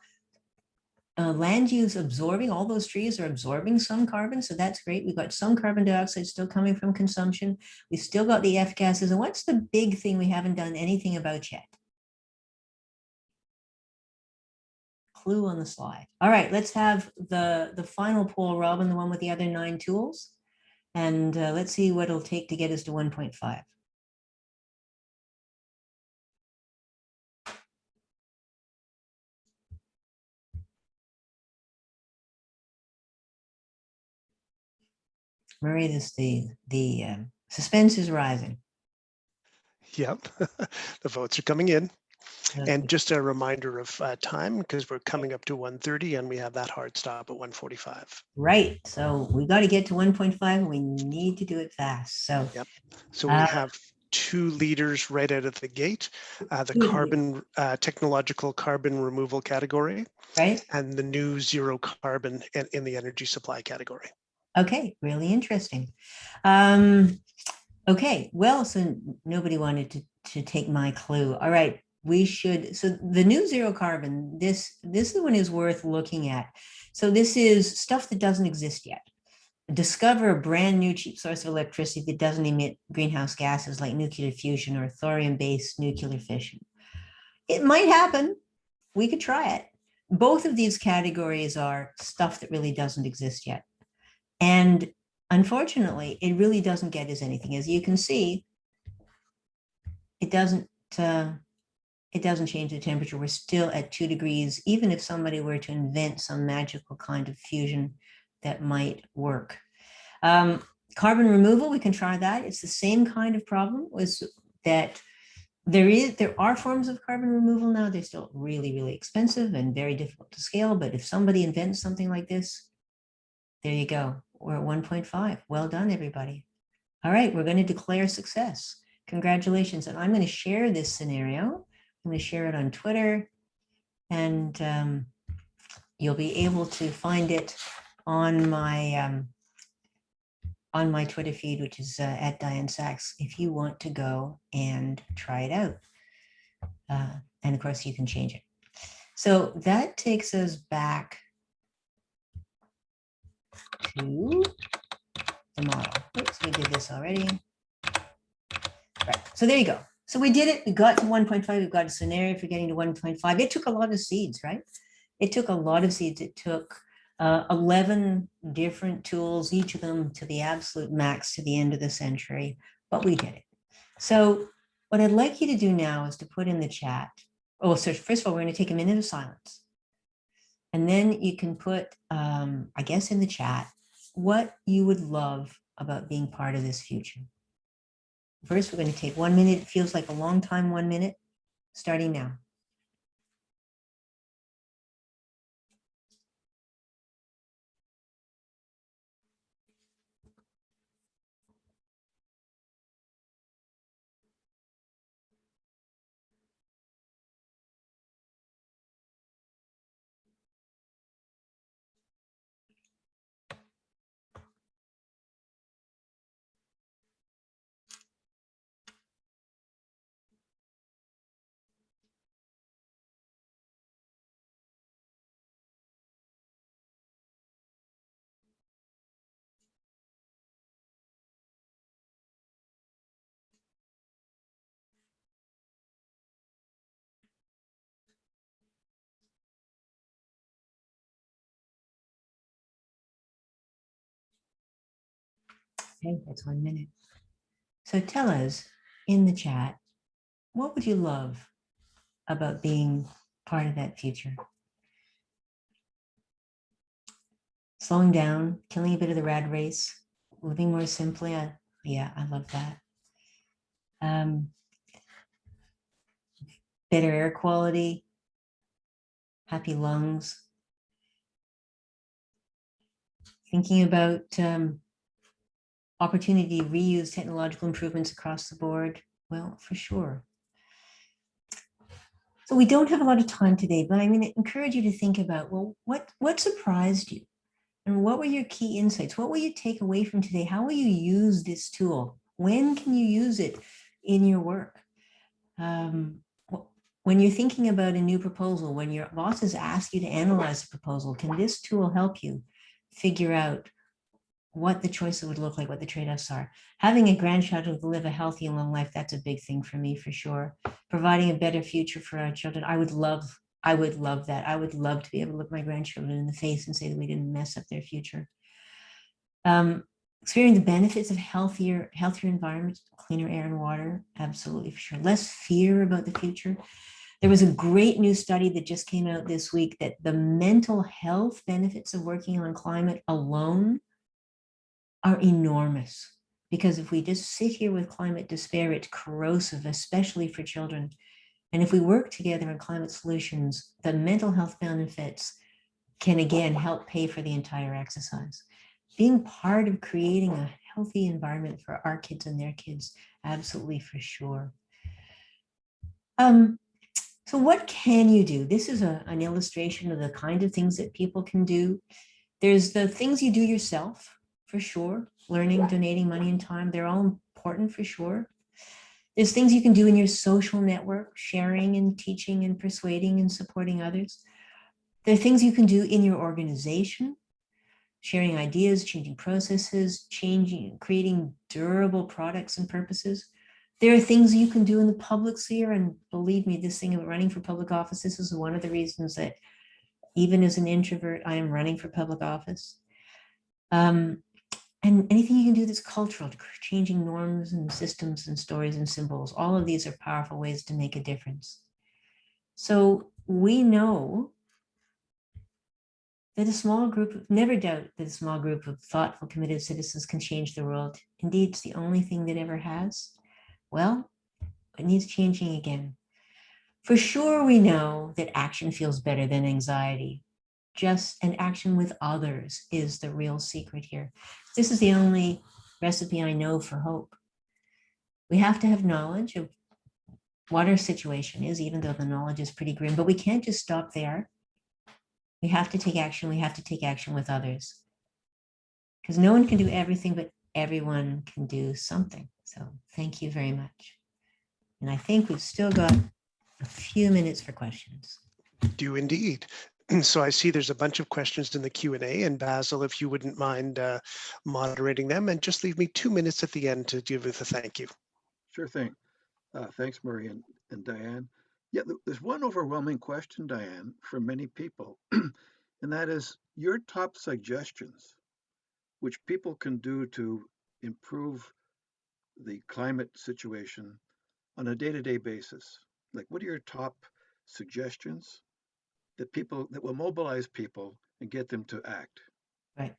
land use absorbing, all those trees are absorbing some carbon, so that's great. We've got some carbon dioxide still coming from consumption. We've still got the F gases. And what's the big thing we haven't done anything about yet? Clue on the slide. All right, let's have the final poll, Robin, the one with the other 9 tools. And let's see what it'll take to get us to 1.5. Murray, the suspense is rising.
Yep, the votes are coming in.
Okay.
And just a reminder of time, because we're coming up to 1:30 and we have that hard stop at 1:45.
Right, so we got to get to 1.5 and we need to do it fast. So,
yep. So we have 2 leaders right out of the gate, the carbon technological carbon removal category,
right,
and the new zero carbon in the energy supply category.
Okay, really interesting. Okay, well, so nobody wanted to take my clue. All right, we should, so the new zero carbon, this one is worth looking at. So this is stuff that doesn't exist yet. Discover a brand new cheap source of electricity that doesn't emit greenhouse gases like nuclear fusion or thorium-based nuclear fission. It might happen. We could try it. Both of these categories are stuff that really doesn't exist yet. And unfortunately, it really doesn't get us anything. As you can see, it doesn't change the temperature. We're still at 2 degrees, even if somebody were to invent some magical kind of fusion that might work. Carbon removal, we can try that. It's the same kind of problem, was that there are forms of carbon removal now. They're still really, really expensive and very difficult to scale. But if somebody invents something like this, there you go. We're at 1.5. Well done, everybody. All right, we're going to declare success. Congratulations. And I'm going to share this scenario. I'm going to share it on Twitter, and you'll be able to find it on my Twitter feed, which is at Dianne Saxe, if you want to go and try it out. And of course, you can change it. So that takes us back to the model. Oops, we did this already. Right, so there you go. So we did it, we got to 1.5, we've got a scenario for getting to 1.5. It took a lot of seeds, right? It took a lot of seeds. It took 11 different tools, each of them to the absolute max to the end of the century, but we did it. So what I'd like you to do now is to put in the chat. Oh, so first of all, we're going to take a minute of silence. And then you can put, I guess, in the chat, what you would love about being part of this future. First, we're going to take 1 minute. It feels like a long time, 1 minute, starting now. Okay, that's 1 minute. So tell us in the chat, what would you love about being part of that future? Slowing down, killing a bit of the rat race, living more simply. Yeah, I love that. Better air quality, happy lungs. Thinking about opportunity to reuse technological improvements across the board. Well, for sure. So we don't have a lot of time today, but I'm going to encourage you to think about, well, what surprised you? And what were your key insights? What will you take away from today? How will you use this tool? When can you use it in your work? When you're thinking about a new proposal, when your bosses ask you to analyze a proposal, can this tool help you figure out what the choices would look like, what the trade-offs are? Having a grandchild who will live a healthy and long life, that's a big thing for me, for sure. Providing a better future for our children. I would love that. I would love to be able to look my grandchildren in the face and say that we didn't mess up their future. Experiencing the benefits of healthier environments, cleaner air and water, absolutely, for sure. Less fear about the future. There was a great new study that just came out this week that the mental health benefits of working on climate alone are enormous. Because if we just sit here with climate despair, it's corrosive, especially for children. And if we work together on climate solutions, the mental health benefits can again help pay for the entire exercise. Being part of creating a healthy environment for our kids and their kids, absolutely, for sure. So what can you do? This is an illustration of the kind of things that people can do. There's the things you do yourself, for sure. Learning, donating money and time, they're all important, for sure. There's things you can do in your social network, sharing and teaching and persuading and supporting others. There are things you can do in your organization, sharing ideas, changing processes, creating durable products and purposes. There are things you can do in the public sphere, and believe me, this thing of running for public office, this is one of the reasons that even as an introvert, I am running for public office. And anything you can do that's cultural, changing norms and systems and stories and symbols, all of these are powerful ways to make a difference. So we know that a small group, never doubt that a small group of thoughtful, committed citizens can change the world. Indeed, it's the only thing that ever has. Well, it needs changing again. For sure, we know that action feels better than anxiety. Just an action with others is the real secret here. This is the only recipe I know for hope. We have to have knowledge of what our situation is, even though the knowledge is pretty grim, but we can't just stop there. We have to take action. We have to take action with others. Because no one can do everything, but everyone can do something. So thank you very much. And I think we've still got a few minutes for questions.
Do indeed. So I see there's a bunch of questions in the Q&A, and Basil, if you wouldn't mind moderating them, and just leave me 2 minutes at the end to give with a thank you.
Sure thing. Thanks, Murray and Dianne. Yeah, there's one overwhelming question, Dianne, from many people, and that is your top suggestions, which people can do to improve the climate situation on a day-to-day basis. Like, what are your top suggestions that will mobilize people and get them to act?
Right.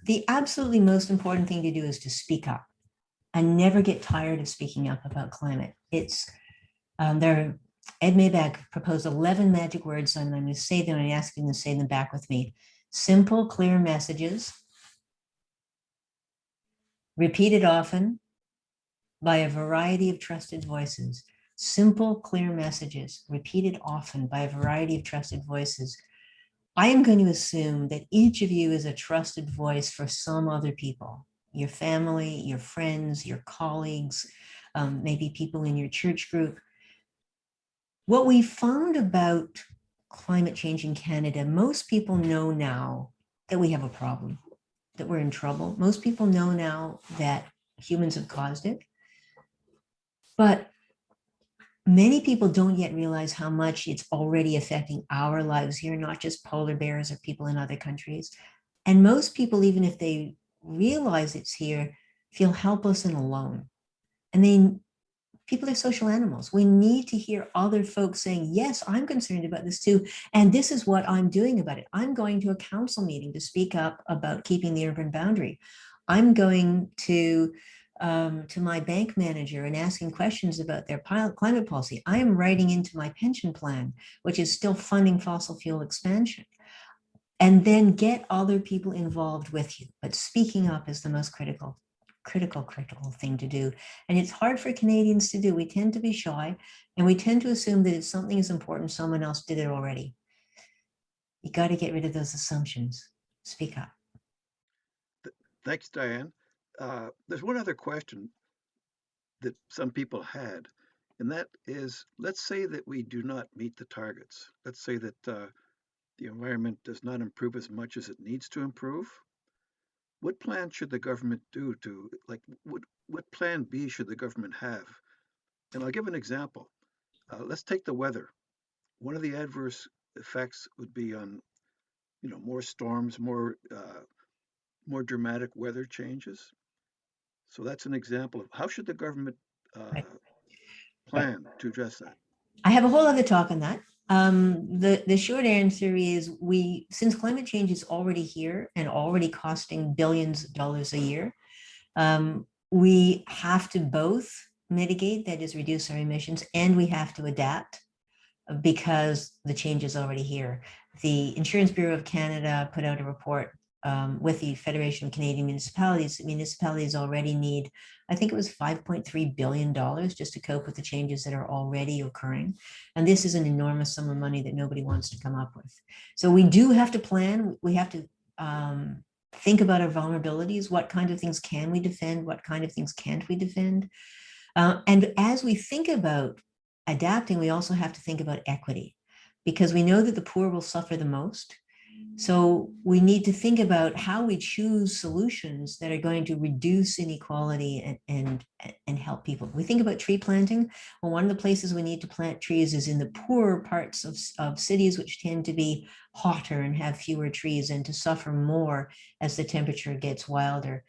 The absolutely most important thing to do is to speak up and never get tired of speaking up about climate. It's Ed Maybach proposed 11 magic words, and I'm going to say them and I ask you to say them back with me. Simple, clear messages, repeated often by a variety of trusted voices. Simple, clear messages, repeated often by a variety of trusted voices. I am going to assume that each of you is a trusted voice for some other people, your family, your friends, your colleagues, maybe people in your church group. What we found about climate change in Canada, most people know now that we have a problem, that we're in trouble. Most people know now that humans have caused it. But many people don't yet realize how much it's already affecting our lives here, not just polar bears or people in other countries. And most people, even if they realize it's here, feel helpless and alone. And people are social animals. We need to hear other folks saying, yes, I'm concerned about this too. And this is what I'm doing about it. I'm going to a council meeting to speak up about keeping the urban boundary. I'm going to my bank manager and asking questions about their climate policy. I am writing into my pension plan, which is still funding fossil fuel expansion. And then get other people involved with you. But speaking up is the most critical thing to do. And it's hard for Canadians to do. We tend to be shy and we tend to assume that if something is important, someone else did it already. You got to get rid of those assumptions. Speak up.
Thanks, Dianne. There's one other question that some people had, and that is, let's say that we do not meet the targets. Let's say that the environment does not improve as much as it needs to improve. What plan should the government do to, like, what plan B should the government have? And I'll give an example. Let's take the weather. One of the adverse effects would be on, more storms, more dramatic weather changes. So that's an example of how should the government plan to address that?
I have a whole other talk on that. The short answer is since climate change is already here and already costing billions of dollars a year, we have to both mitigate, that is reduce our emissions, and we have to adapt because the change is already here. The Insurance Bureau of Canada put out a report with the Federation of Canadian Municipalities. Municipalities already need, I think it was $5.3 billion just to cope with the changes that are already occurring. And this is an enormous sum of money that nobody wants to come up with. So we do have to plan. We have to think about our vulnerabilities. What kind of things can we defend? What kind of things can't we defend? And as we think about adapting, we also have to think about equity, because we know that the poor will suffer the most. So we need to think about how we choose solutions that are going to reduce inequality and help people. We think about tree planting. Well, one of the places we need to plant trees is in the poorer parts of cities, which tend to be hotter and have fewer trees and to suffer more as the temperature gets wilder.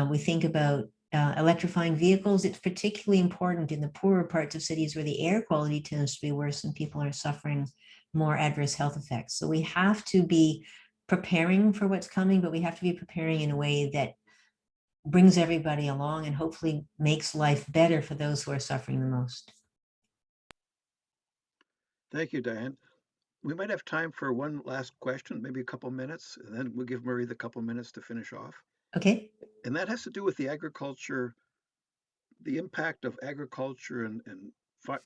We think about electrifying vehicles. It's particularly important in the poorer parts of cities where the air quality tends to be worse and people are suffering more adverse health effects. So we have to be preparing for what's coming, but we have to be preparing in a way that brings everybody along and hopefully makes life better for those who are suffering the most.
Thank you, Dianne. We might have time for one last question, maybe a couple minutes, and then we'll give Murray the couple minutes to finish off.
Okay.
And that has to do with the impact of agriculture and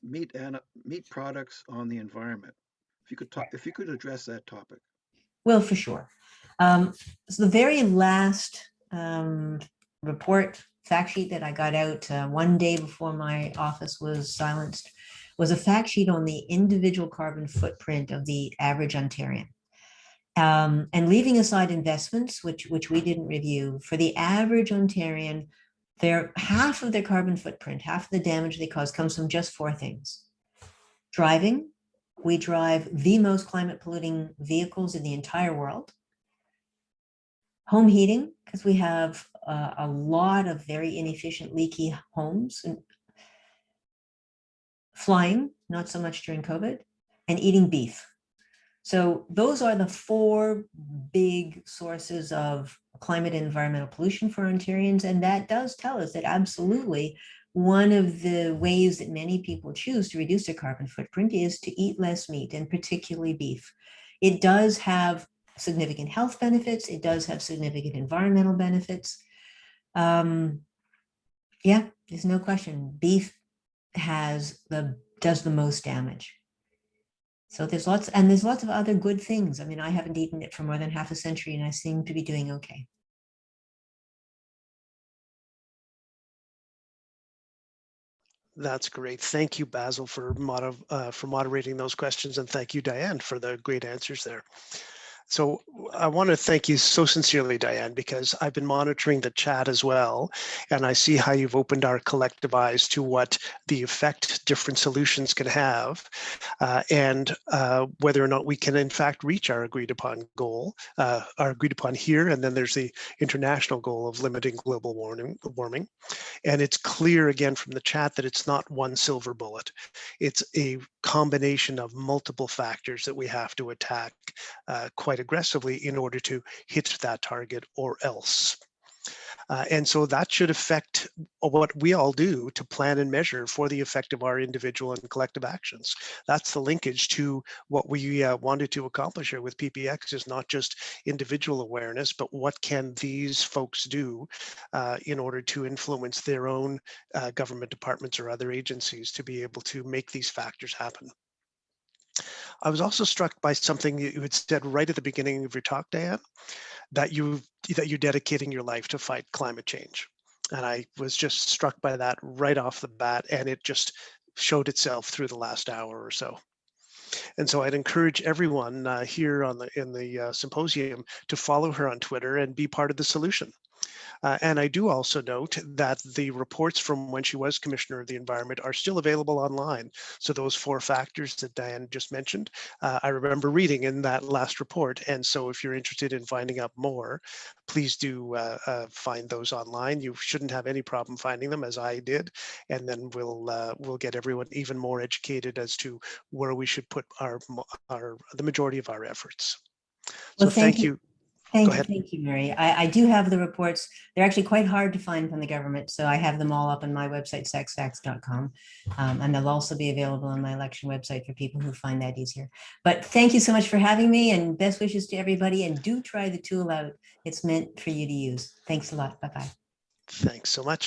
meat products on the environment. If you could address that topic.
Well, for sure. So the very last report fact sheet that I got out one day before my office was silenced was a fact sheet on the individual carbon footprint of the average Ontarian. And leaving aside investments, which we didn't review, for the average Ontarian, half of their carbon footprint, half of the damage they cause comes from just 4 things. Driving, we drive the most climate polluting vehicles in the entire world. Home heating, because we have a lot of very inefficient, leaky homes. And flying, not so much during COVID, and eating beef. So those are the 4 big sources of climate and environmental pollution for Ontarians. And that does tell us that absolutely one of the ways that many people choose to reduce their carbon footprint is to eat less meat, and particularly beef. It does have significant health benefits. It does have significant environmental benefits. Yeah, there's no question. Beef does the most damage. So there's lots of other good things. I mean, I haven't eaten it for more than half a century and I seem to be doing okay.
That's great. Thank you, Basil, for moderating those questions, and thank you, Dianne, for the great answers there. So I want to thank you so sincerely, Dianne, because I've been monitoring the chat as well, and I see how you've opened our collective eyes to what the effect different solutions can have, and whether or not we can in fact reach our agreed upon goal, here, and then there's the international goal of limiting global warming. And it's clear again from the chat that it's not one silver bullet. It's a combination of multiple factors that we have to attack quite aggressively in order to hit that target, or else. And so that should affect what we all do to plan and measure for the effect of our individual and collective actions. That's the linkage to what we wanted to accomplish here with PPX, is not just individual awareness, but what can these folks do in order to influence their own government departments or other agencies to be able to make these factors happen. I was also struck by something you had said right at the beginning of your talk, Dianne, that you're dedicating your life to fight climate change. And I was just struck by that right off the bat, and it just showed itself through the last hour or so. And so I'd encourage everyone here in the symposium to follow her on Twitter and be part of the solution. And I do also note that the reports from when she was Commissioner of the Environment are still available online. So those 4 factors that Dianne just mentioned, I remember reading in that last report. And so if you're interested in finding out more, please do find those online. You shouldn't have any problem finding them, as I did. And then we'll get everyone even more educated as to where we should put the majority of our efforts. So
Well,
thank you.
Thank you, Mary. I do have the reports. They're actually quite hard to find from the government, so I have them all up on my website, saxe.com, and they'll also be available on my election website for people who find that easier. But thank you so much for having me, and best wishes to everybody, and do try the tool out. It's meant for you to use. Thanks a lot. Bye-bye.
Thanks so much.